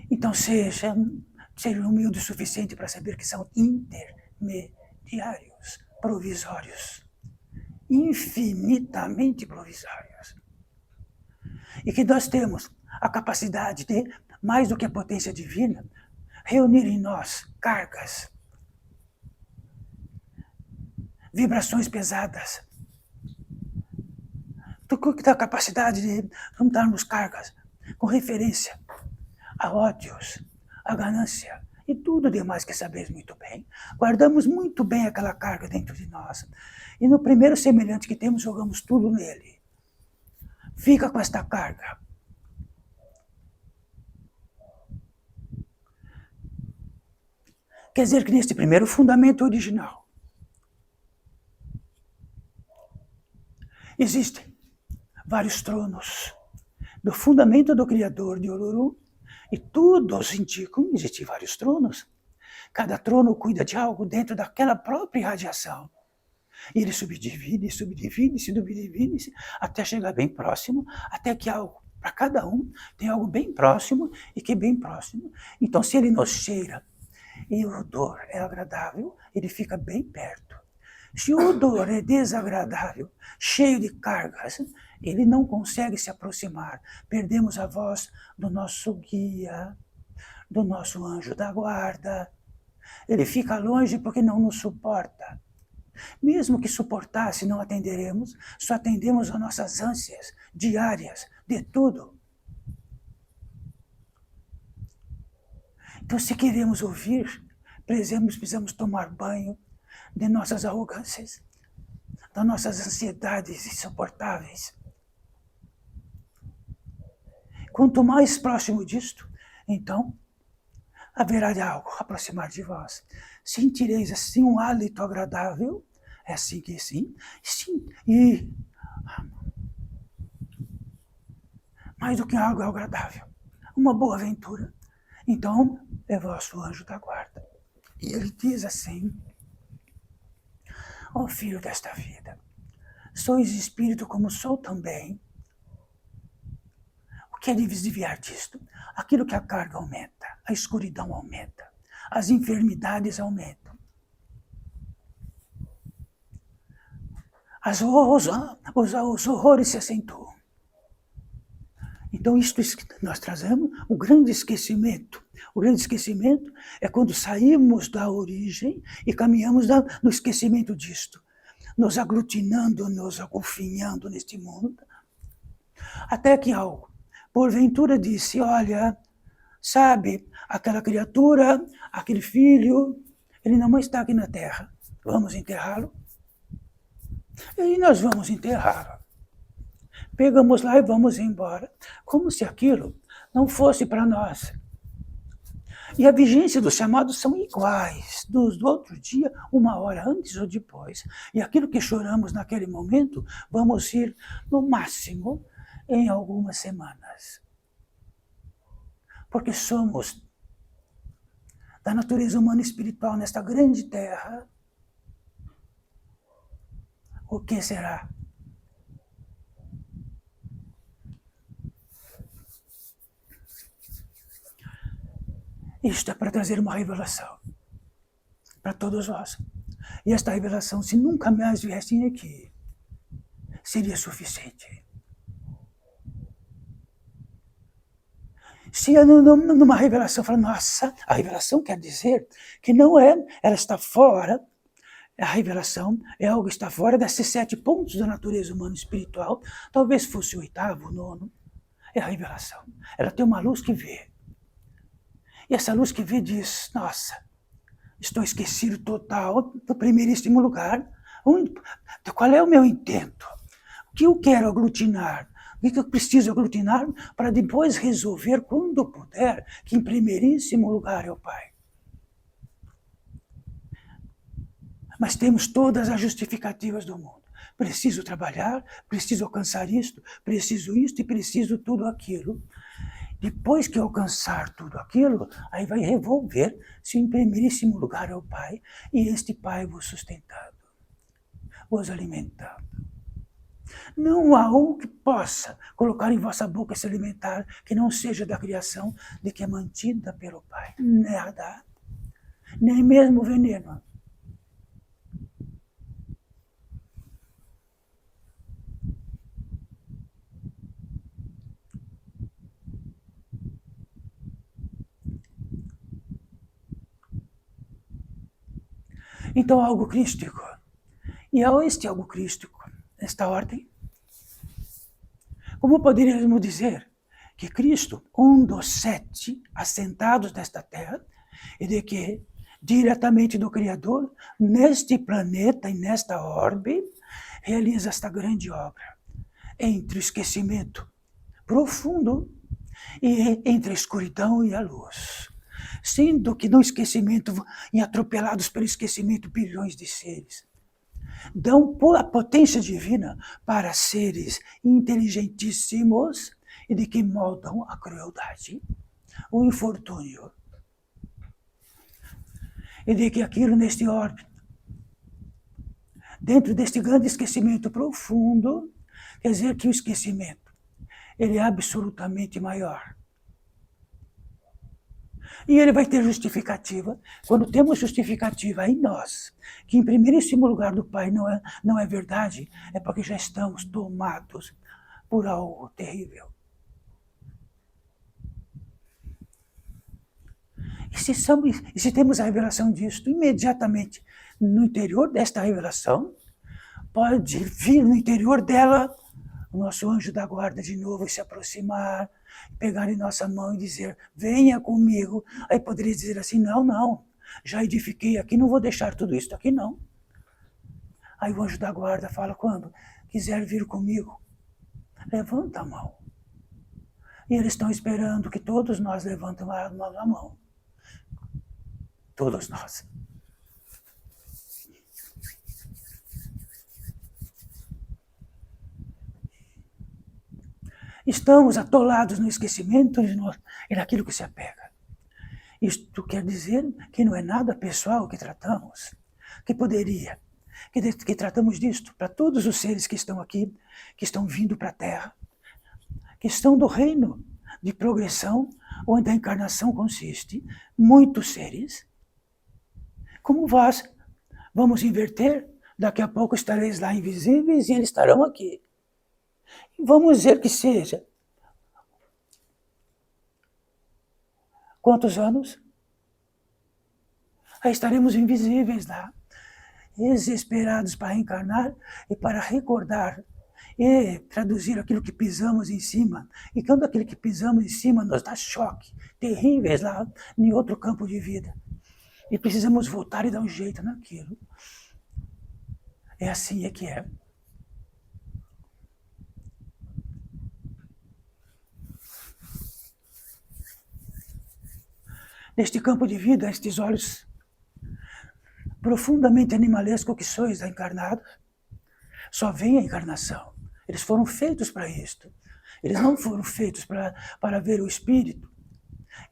Então, seja humilde o suficiente para saber que são intermediários, provisórios. Infinitamente provisórios. E que nós temos a capacidade de, mais do que a potência divina, reunir em nós cargas, vibrações pesadas, da capacidade de juntarmos cargas com referência a ódios, a ganância e tudo demais que sabeis muito bem. Guardamos muito bem aquela carga dentro de nós. E no primeiro semelhante que temos, jogamos tudo nele. Fica com esta carga. Quer dizer que neste primeiro fundamento original existem vários tronos do fundamento do Criador de Oruru e todos indicam que existem vários tronos. Cada trono cuida de algo dentro daquela própria radiação. E ele subdivide, até chegar bem próximo, até que algo, para cada um, tem algo bem próximo e que é bem próximo. Então, se ele nos cheira e o odor é agradável, ele fica bem perto. Se o odor é desagradável, cheio de cargas, ele não consegue se aproximar. Perdemos a voz do nosso guia, do nosso anjo da guarda. Ele fica longe porque não nos suporta. Mesmo que suportasse, não atenderemos, só atendemos às nossas ânsias diárias, de tudo. Então, se queremos ouvir, precisamos tomar banho de nossas arrogâncias, das nossas ansiedades insuportáveis. Quanto mais próximo disto, então, haverá de algo aproximar de vós. Sentireis assim um hálito agradável, é assim que sim, e mais do que algo agradável, uma boa aventura. Então, é vosso anjo da guarda. E ele diz assim: ó filho desta vida, sois espírito como sou também. quer desviar disto. Aquilo que a carga aumenta, a escuridão aumenta, as enfermidades aumentam. Os horrores se acentuam. Então, isto nós trazemos o grande esquecimento. O grande esquecimento é quando saímos da origem e caminhamos no esquecimento disto, nos aglutinando, nos agofinhando neste mundo. Até que algo, porventura, disse, olha, sabe, aquela criatura, aquele filho, ele não está aqui na Terra. Vamos enterrá-lo? E nós vamos enterrá-lo. Pegamos lá e vamos embora, como se aquilo não fosse para nós. E a vigência dos chamados são iguais, do outro dia, 1 hora antes ou depois. E aquilo que choramos naquele momento, vamos ir, no máximo, em algumas semanas. Porque somos da natureza humana e espiritual nesta grande terra. O que será? Isto é para trazer uma revelação para todos nós. E esta revelação, se nunca mais viessem aqui, seria suficiente. Se numa revelação, fala, nossa, a revelação quer dizer que não é, ela está fora, a revelação é algo que está fora desses 7 pontos da natureza humana e espiritual, talvez fosse o 8º, o 9º, é a revelação. Ela tem uma luz que vê. E essa luz que vê diz, nossa, estou esquecido total do primeiríssimo lugar. Qual é o meu intento? O que eu quero aglutinar? O que eu preciso aglutinar para depois resolver, quando puder, que em primeiríssimo lugar é o Pai? Mas temos todas as justificativas do mundo. Preciso trabalhar, preciso alcançar isto e preciso tudo aquilo. Depois que eu alcançar tudo aquilo, aí vai revolver se em primeiríssimo lugar é o Pai, e este Pai vos sustentando, vos alimentando. Não há um que possa colocar em vossa boca esse alimentar que não seja da criação, de que é mantida pelo Pai. Nada. Nem mesmo veneno. Então, algo crístico. E ao este algo crístico, nesta ordem, como poderíamos dizer que Cristo, um dos 7 assentados nesta terra, e de que, diretamente do Criador, neste planeta e nesta orbe, realiza esta grande obra, entre o esquecimento profundo e entre a escuridão e a luz. Sendo que no esquecimento, e atropelados pelo esquecimento, bilhões de seres, dão a potência divina para seres inteligentíssimos e de que moldam a crueldade, o infortúnio. E de que aquilo neste orbe, dentro deste grande esquecimento profundo, quer dizer que o esquecimento, ele é absolutamente maior. E ele vai ter justificativa. Quando temos justificativa em nós, que em primeiríssimo lugar do Pai não é verdade, é porque já estamos tomados por algo terrível. E se temos a revelação disto, imediatamente no interior desta revelação, pode vir no interior dela o nosso anjo da guarda de novo se aproximar, pegar em nossa mão e dizer, venha comigo. Aí poderia dizer assim, não, já edifiquei aqui, não vou deixar tudo isso aqui não. Aí o anjo da guarda fala, quando quiser vir comigo, levanta a mão. E eles estão esperando que todos nós levantemos a mão. Todos nós. Estamos atolados no esquecimento e naquilo que se apega. Isto quer dizer que não é nada pessoal que tratamos, que tratamos disto para todos os seres que estão aqui, que estão vindo para a Terra, que estão do reino de progressão, onde a encarnação consiste, muitos seres, como vós, vamos inverter, daqui a pouco estareis lá invisíveis e eles estarão aqui. Vamos dizer que seja. Quantos anos? Aí estaremos invisíveis lá, desesperados para reencarnar e para recordar e traduzir aquilo que pisamos em cima. E quando aquilo que pisamos em cima nos dá choque terríveis lá em outro campo de vida. E precisamos voltar e dar um jeito naquilo. É assim que é. Neste campo de vida, estes olhos profundamente animalescos que sois encarnados, só veem a encarnação. Eles foram feitos para isto. Eles não foram feitos para ver o espírito.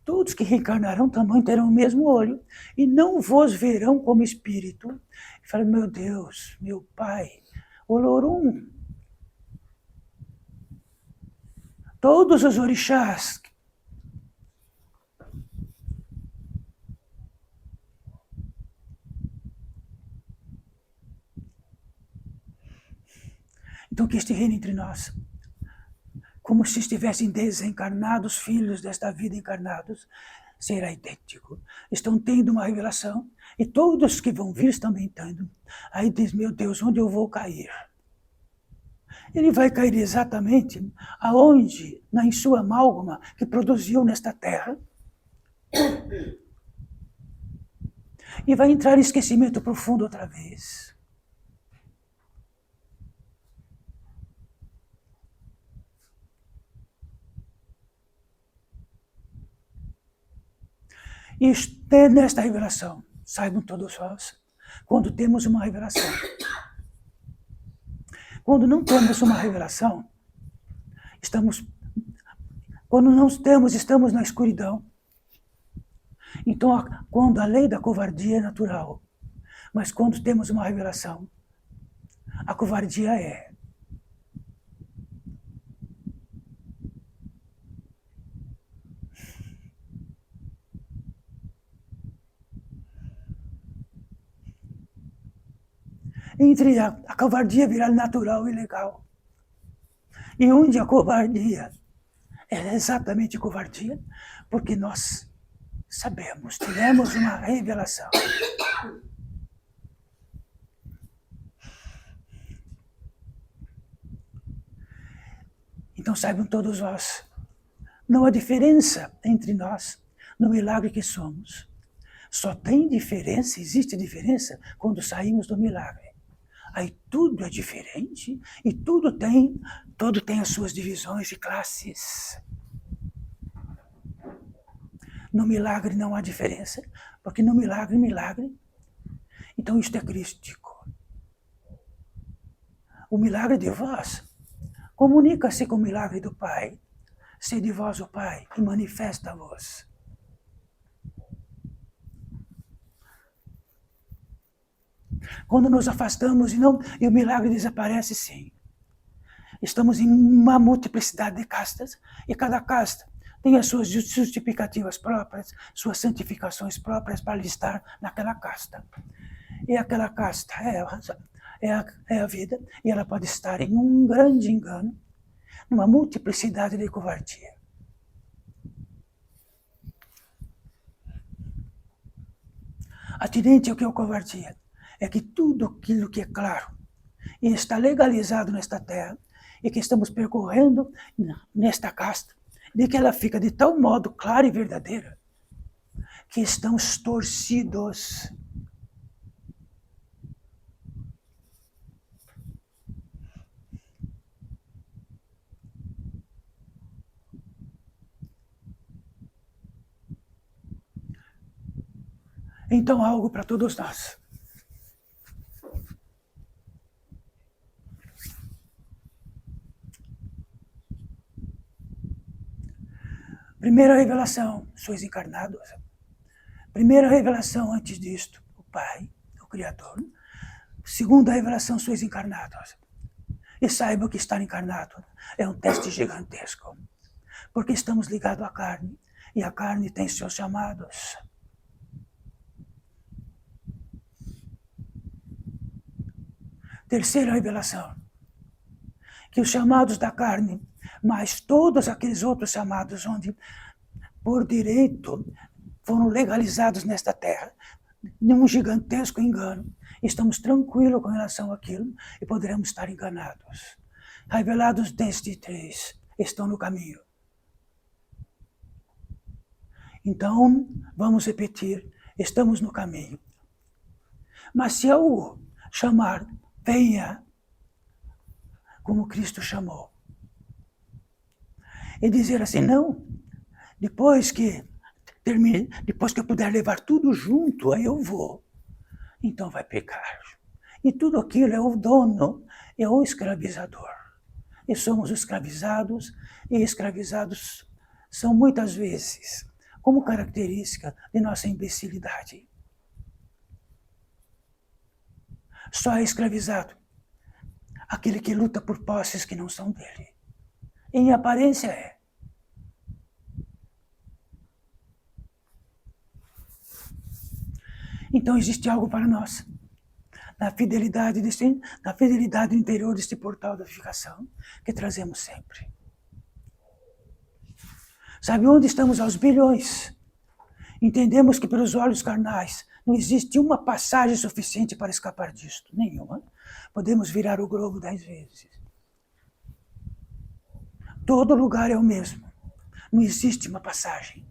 Todos que reencarnarão também terão o mesmo olho e não vos verão como espírito. E falam, meu Deus, meu Pai, Olorum, todos os orixás então que este reino entre nós, como se estivessem desencarnados, filhos desta vida encarnados, será idêntico. Estão tendo uma revelação e todos que vão vir também tendo. Aí diz, meu Deus, onde eu vou cair? Ele vai cair exatamente aonde, em sua amálgama que produziu nesta terra. E vai entrar em esquecimento profundo outra vez. E nesta revelação, saibam todos vós, quando temos uma revelação. Quando não temos uma revelação, quando não temos, estamos na escuridão. Então, quando a lei da covardia é natural, mas quando temos uma revelação, a covardia é. Entre a covardia virar natural e legal. E onde a covardia é exatamente covardia, porque nós sabemos, tivemos uma revelação. Então saibam todos vós, não há diferença entre nós no milagre que somos. Só tem diferença, existe diferença quando saímos do milagre. Aí tudo é diferente e tudo tem as suas divisões e classes. No milagre não há diferença, porque no milagre, então isto é crístico. O milagre de vós comunica-se com o milagre do Pai. Se de vós o Pai e manifesta-vos. Quando nos afastamos e o milagre desaparece, sim. Estamos em uma multiplicidade de castas e cada casta tem as suas justificativas próprias, suas santificações próprias para estar naquela casta. E aquela casta é a vida e ela pode estar em um grande engano, numa multiplicidade de covardia. Atinente ao que é covardia é que tudo aquilo que é claro e está legalizado nesta terra e que estamos percorrendo nesta casta, de que ela fica de tal modo clara e verdadeira que estamos torcidos. Então, algo para todos nós. Primeira revelação, sois encarnados. Primeira revelação antes disto, o Pai, o Criador. Segunda revelação, sois encarnados. E saiba que estar encarnado é um teste gigantesco. porque estamos ligados à carne, e a carne tem seus chamados. Terceira revelação, que os chamados da carne, mas todos aqueles outros chamados onde, por direito, foram legalizados nesta terra, num gigantesco engano, estamos tranquilos com relação àquilo e poderemos estar enganados. Revelados destes três estão no caminho. Então, vamos repetir, estamos no caminho. Mas se eu chamar, venha, como Cristo chamou, e dizer assim, não, depois que eu puder levar tudo junto, aí eu vou. Então vai pecar. E tudo aquilo é o dono, é o escravizador. E somos escravizados, e escravizados são muitas vezes como característica de nossa imbecilidade. Só é escravizado aquele que luta por posses que não são dele. Em aparência é. Então existe algo para nós. Na fidelidade interior deste portal da edificação que trazemos sempre. Sabe onde estamos aos bilhões? Entendemos que pelos olhos carnais não existe uma passagem suficiente para escapar disto. Nenhuma. Podemos virar o globo 10 vezes. Todo lugar é o mesmo. Não existe uma passagem.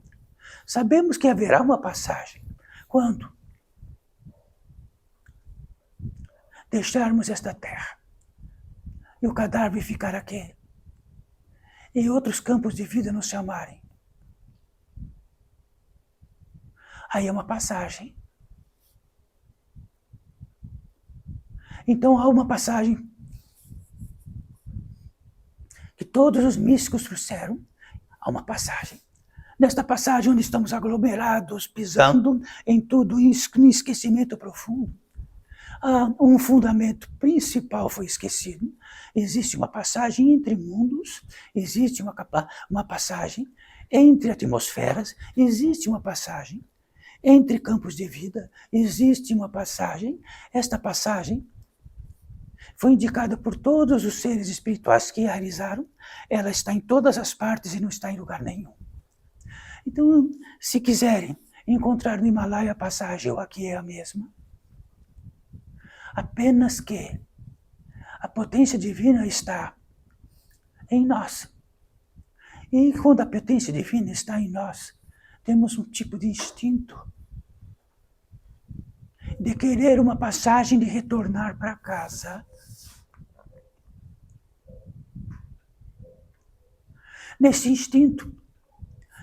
Sabemos que haverá uma passagem. Quando deixarmos esta terra e o cadáver ficar aqui e outros campos de vida nos chamarem, aí é uma passagem. Então há uma passagem que todos os místicos trouxeram, há uma passagem. Nesta passagem onde estamos aglomerados, pisando em tudo isso, em esquecimento profundo, um fundamento principal foi esquecido. Existe uma passagem entre mundos, existe uma passagem entre atmosferas, existe uma passagem entre campos de vida, existe uma passagem. Esta passagem foi indicada por todos os seres espirituais que a realizaram. Ela está em todas as partes e não está em lugar nenhum. Então, se quiserem encontrar no Himalaia a passagem, ou aqui é a mesma, apenas que a potência divina está em nós. E quando a potência divina está em nós, temos um tipo de instinto de querer uma passagem de retornar para casa. Nesse instinto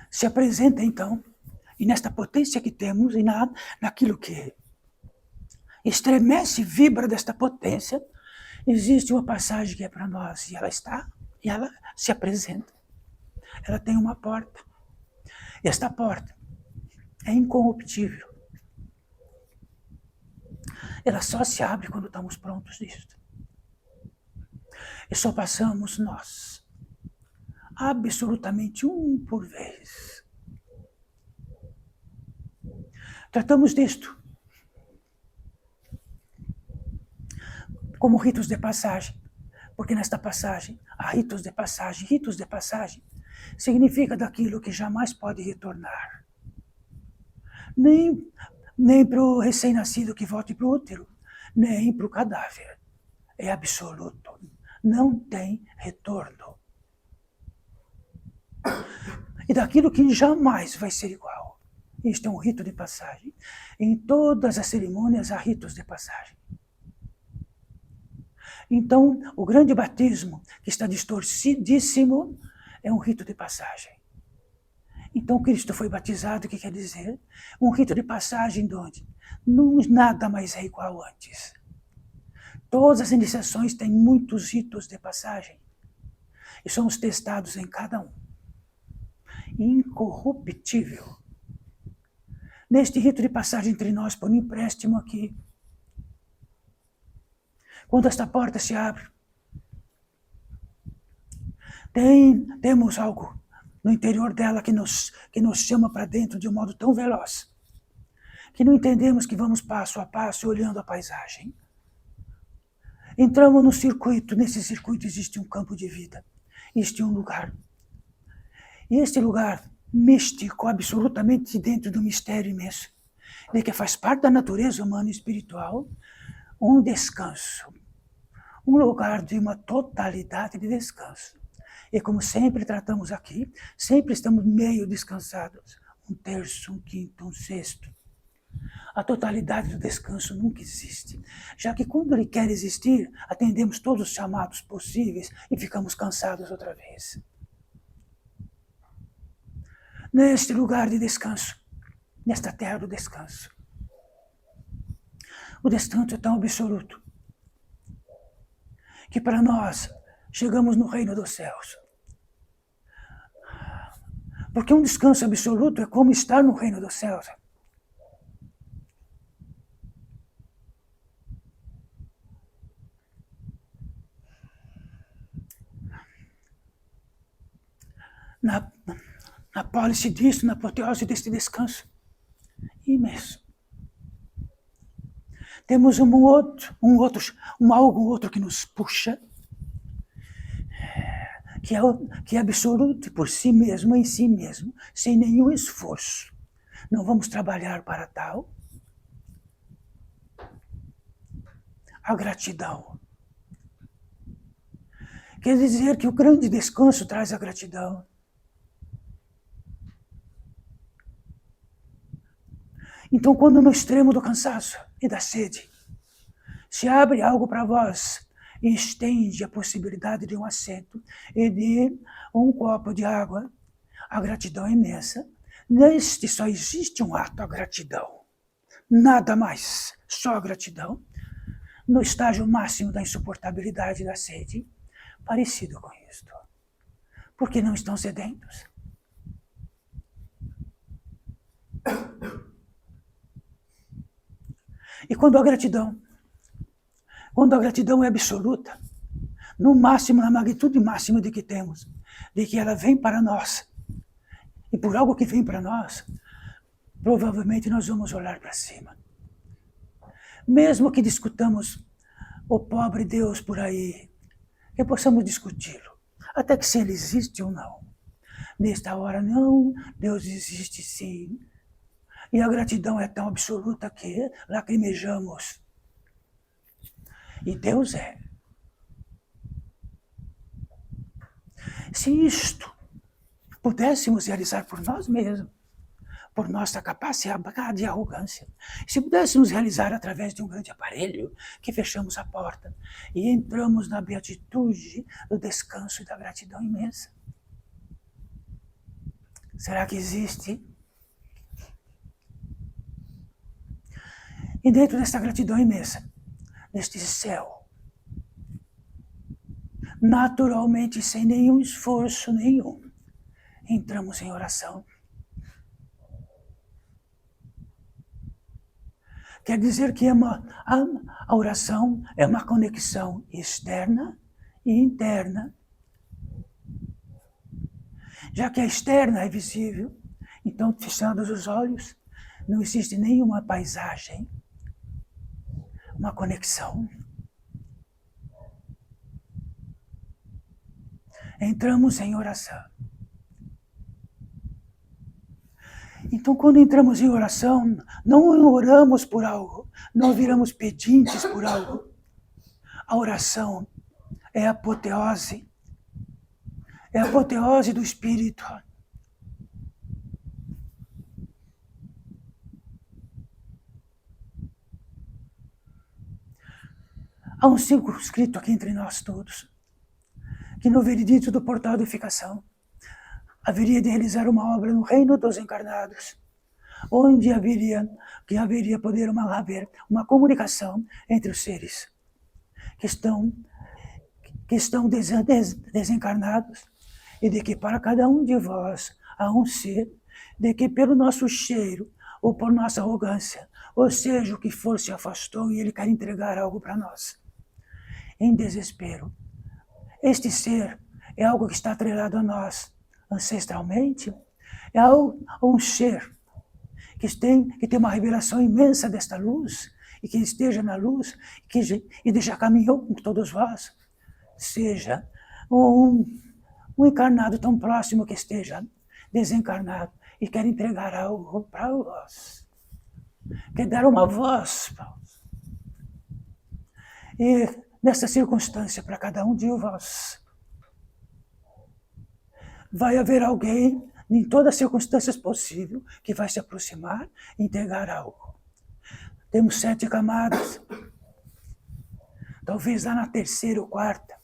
se apresenta então, e nesta potência que temos, e naquilo que estremece e vibra desta potência, existe uma passagem que é para nós, e ela está, e ela se apresenta. Ela tem uma porta. Esta porta é incorruptível. Ela só se abre quando estamos prontos disto. E só passamos nós, absolutamente um por vez. Tratamos disto como ritos de passagem, porque nesta passagem há ritos de passagem. Ritos de passagem significa daquilo que jamais pode retornar. Nem para o recém-nascido que volte para o útero, nem para o cadáver. É absoluto. Não tem retorno. E daquilo que jamais vai ser igual. Isto é um rito de passagem. Em todas as cerimônias há ritos de passagem. Então, o grande batismo, que está distorcidíssimo, é um rito de passagem. Então, Cristo foi batizado, o que quer dizer? Um rito de passagem de onde nada mais é igual antes. Todas as iniciações têm muitos ritos de passagem. E somos testados em cada um. Incorruptível. Neste rito de passagem entre nós, por um empréstimo aqui, quando esta porta se abre, temos algo no interior dela que nos chama para dentro de um modo tão veloz, que não entendemos que vamos passo a passo olhando a paisagem. Entramos no circuito, nesse circuito existe um campo de vida, existe um lugar. E este lugar místico, absolutamente dentro do mistério imenso, de que faz parte da natureza humana e espiritual, um descanso, um lugar de uma totalidade de descanso. E como sempre tratamos aqui, sempre estamos meio descansados, 1/3, 1/5, 1/6. A totalidade do descanso nunca existe, já que quando ele quer existir, atendemos todos os chamados possíveis e ficamos cansados outra vez. Neste lugar de descanso, nesta terra do descanso, o descanso é tão absoluto que para nós chegamos no reino dos céus. Porque um descanso absoluto é como estar no reino dos céus. Na pólice disso, na apoteose deste descanso imenso. Temos algo outro que nos puxa, que é absoluto por si mesmo, em si mesmo, sem nenhum esforço. Não vamos trabalhar para tal. A gratidão. Quer dizer que o grande descanso traz a gratidão. Então, quando no extremo do cansaço e da sede, se abre algo para vós e estende a possibilidade de um assento e de um copo de água, a gratidão é imensa. Neste só existe um ato, a gratidão. Nada mais, só a gratidão. No estágio máximo da insuportabilidade da sede, parecido com isto. Porque não estão sedentos. E quando a gratidão é absoluta, no máximo, na magnitude máxima de que temos, de que ela vem para nós, e por algo que vem para nós, provavelmente nós vamos olhar para cima. Mesmo que discutamos o pobre Deus por aí, que possamos discuti-lo, até que se ele existe ou não. Nesta hora, não, Deus existe sim. E a gratidão é tão absoluta que lacrimejamos. E Deus é. Se isto pudéssemos realizar por nós mesmos, por nossa capacidade e arrogância, se pudéssemos realizar através de um grande aparelho, que fechamos a porta e entramos na beatitude do descanso e da gratidão imensa. Será que existe? E dentro desta gratidão imensa, neste céu, naturalmente, sem nenhum esforço nenhum, entramos em oração. Quer dizer que a oração é uma conexão externa e interna. Já que a externa é visível, então, fechados os olhos, não existe nenhuma paisagem, uma conexão. Entramos em oração. Então, quando entramos em oração, não oramos por algo, não viramos pedintes por algo. A oração é a apoteose do Espírito. Há um circunscrito aqui entre nós todos, que no veredito do portal de edificação haveria de realizar uma obra no reino dos encarnados, onde haveria poder haver uma comunicação entre os seres que estão desencarnados, e de que para cada um de vós há um ser, de que pelo nosso cheiro ou por nossa arrogância, ou seja, o que for, se afastou e ele quer entregar algo para nós. Em desespero. Este ser é algo que está atrelado a nós, ancestralmente, é um ser que tem uma revelação imensa desta luz, e que esteja na luz, e já caminhou com todos vós, seja um encarnado tão próximo que esteja desencarnado e quer entregar algo para vós, quer dar uma voz para vós. E nessa circunstância, para cada um de vós, vai haver alguém, em todas as circunstâncias possíveis, que vai se aproximar e entregar algo. Temos 7 camadas, talvez lá na terceira ou quarta,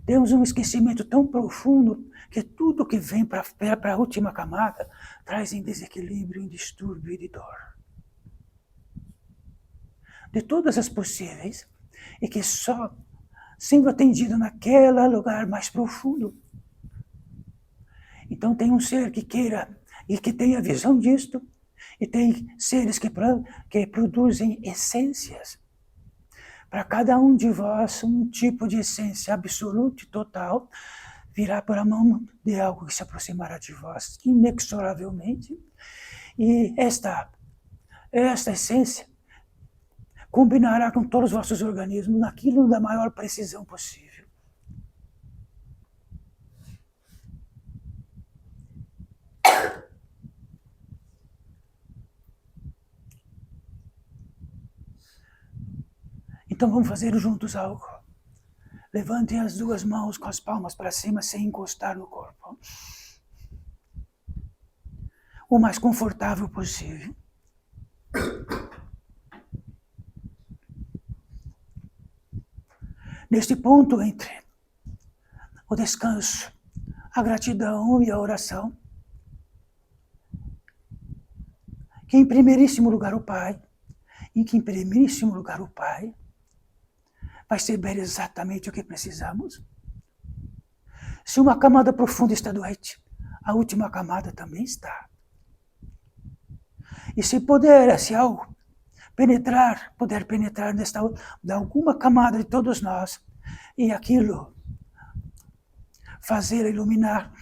temos um esquecimento tão profundo que tudo que vem para a última camada traz em desequilíbrio, em distúrbio e de dor. De todas as possíveis, e que só sendo atendido naquele lugar mais profundo. Então tem um ser que queira e que tenha visão disto, e tem seres que produzem essências. Para cada um de vós, um tipo de essência absoluta e total virá por a mão de algo que se aproximará de vós inexoravelmente. E esta essência combinará com todos os vossos organismos naquilo da maior precisão possível. Então vamos fazer juntos algo. Levantem as 2 mãos com as palmas para cima sem encostar no corpo. O mais confortável possível. Neste ponto entre o descanso, a gratidão e a oração, que em primeiríssimo lugar o Pai, vai saber exatamente o que precisamos. Se uma camada profunda está doente, a última camada também está. E se algo puder penetrar de alguma camada de todos nós, e aquilo fazer iluminar,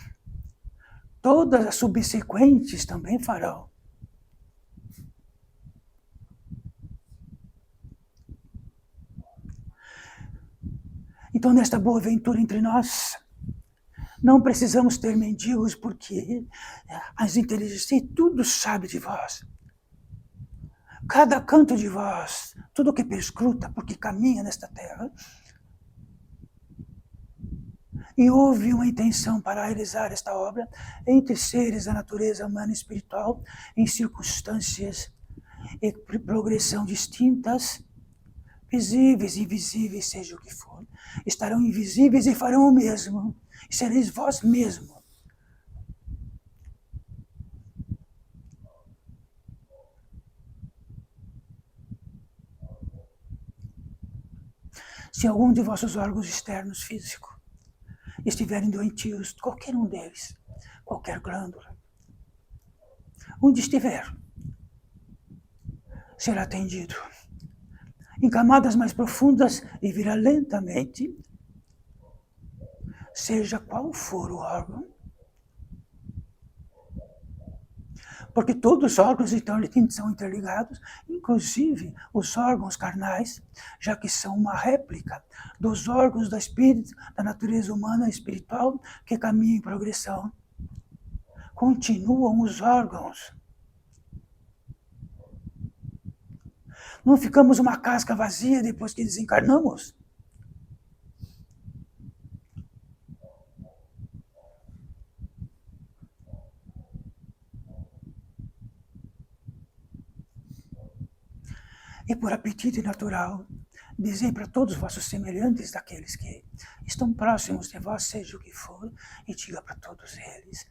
todas as subsequentes também farão. Então, nesta boa aventura entre nós, não precisamos ter mendigos, porque as inteligências tudo sabe de vós. Cada canto de vós, tudo que perscruta, porque caminha nesta terra, e houve uma intenção para realizar esta obra entre seres da natureza humana e espiritual, em circunstâncias e progressão distintas, visíveis e invisíveis, seja o que for, estarão invisíveis e farão o mesmo, e sereis vós mesmo. Se algum de vossos órgãos externos físicos estiverem doentios, qualquer um deles, qualquer glândula, onde estiver, será atendido. Em camadas mais profundas e virá lentamente, seja qual for o órgão, porque todos os órgãos então são interligados, inclusive os órgãos carnais, já que são uma réplica dos órgãos do espírito, da natureza humana e espiritual, que caminham em progressão. Continuam os órgãos. Não ficamos uma casca vazia depois que desencarnamos. E por apetite natural, dizei para todos os vossos semelhantes, daqueles que estão próximos de vós, seja o que for, e diga para todos eles,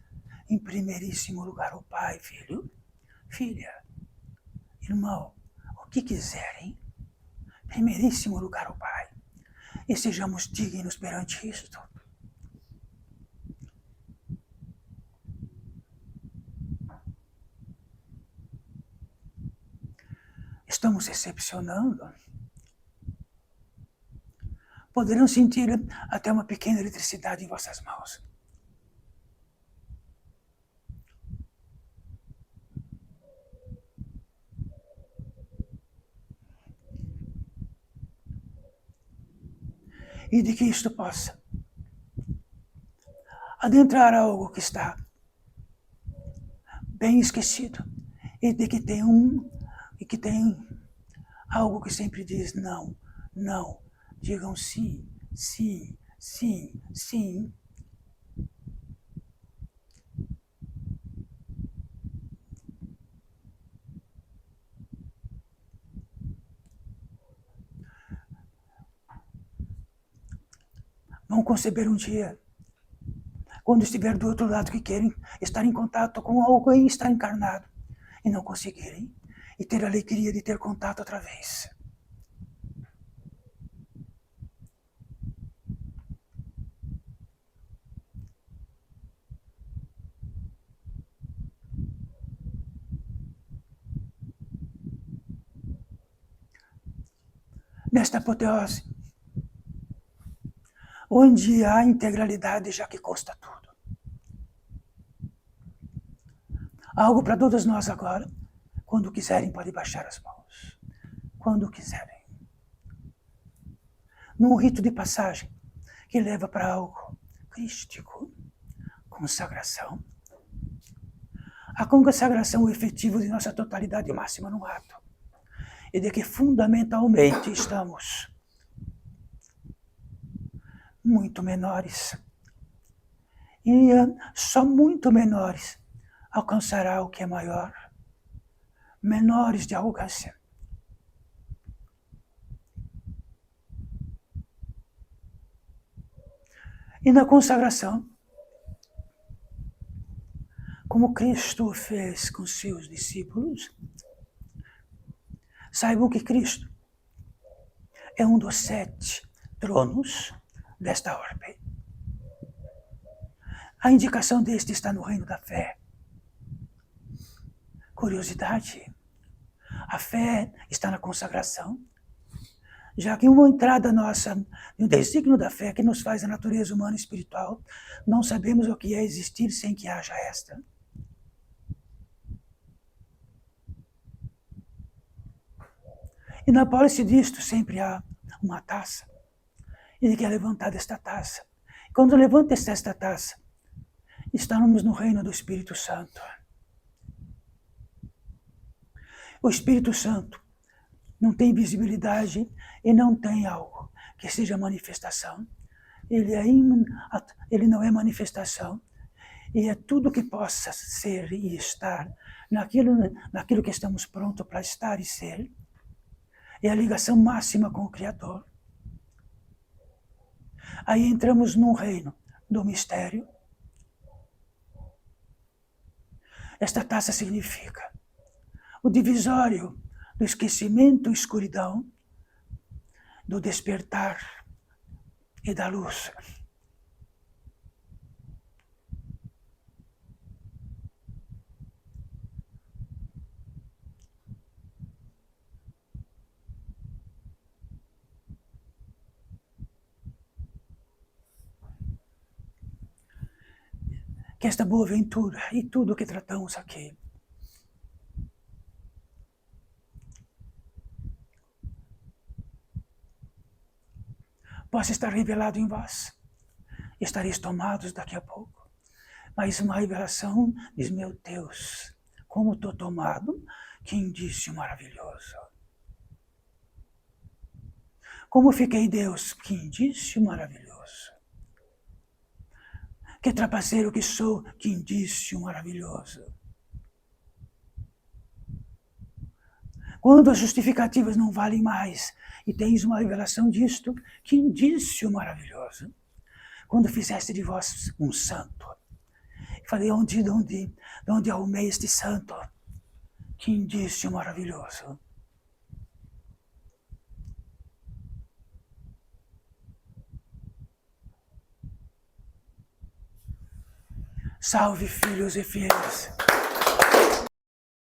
em primeiríssimo lugar o Pai, filho, filha, irmão, o que quiserem, primeiríssimo lugar o Pai, e sejamos dignos perante isto. Estamos recepcionando. Poderão sentir até uma pequena eletricidade em vossas mãos. e de que isto possa adentrar algo que está bem esquecido e de que tem algo que sempre diz não, não. Digam sim, sim, sim, sim. Vão conceber um dia, quando estiver do outro lado, que querem estar em contato com algo e estar encarnado, e não conseguirem, e ter a alegria de ter contato outra vez. Nesta apoteose, onde há integralidade, já que consta tudo. Algo para todos nós agora. Quando quiserem, podem baixar as mãos. Quando quiserem. Num rito de passagem que leva para algo crístico, consagração. A consagração o efetivo de nossa totalidade máxima no ato. E de que fundamentalmente estamos muito menores. E só muito menores alcançará o que é maior. Menores de arrogância. E na consagração, como Cristo fez com seus discípulos, saibam que Cristo é um dos 7 tronos desta orbe. A indicação deste está no reino da fé. Curiosidade, a fé está na consagração, já que uma entrada nossa, um desígnio da fé que nos faz a natureza humana e espiritual, não sabemos o que é existir sem que haja esta. E na pólice disto sempre há uma taça, e de que é levantada esta taça. Quando levanta esta taça, estamos no reino do Espírito Santo. O Espírito Santo não tem visibilidade e não tem algo que seja manifestação. Ele não é manifestação. E é tudo que possa ser e estar naquilo que estamos prontos para estar e ser. É a ligação máxima com o Criador. Aí entramos num reino do mistério. Esta taça significa o divisório do esquecimento e escuridão, do despertar e da luz. Que esta boa ventura e tudo o que tratamos aqui possa estar revelado em vós. Estareis tomados daqui a pouco. Mas uma revelação diz, meu Deus, como estou tomado, que indício maravilhoso. Como fiquei Deus, que indício maravilhoso. Que trapaceiro que sou, que indício maravilhoso. Quando as justificativas não valem mais, e tens uma revelação disto, que indício maravilhoso. Quando fizeste de vós um santo. Falei, de onde arrumei este santo? Que indício maravilhoso. Salve, filhos e filhas.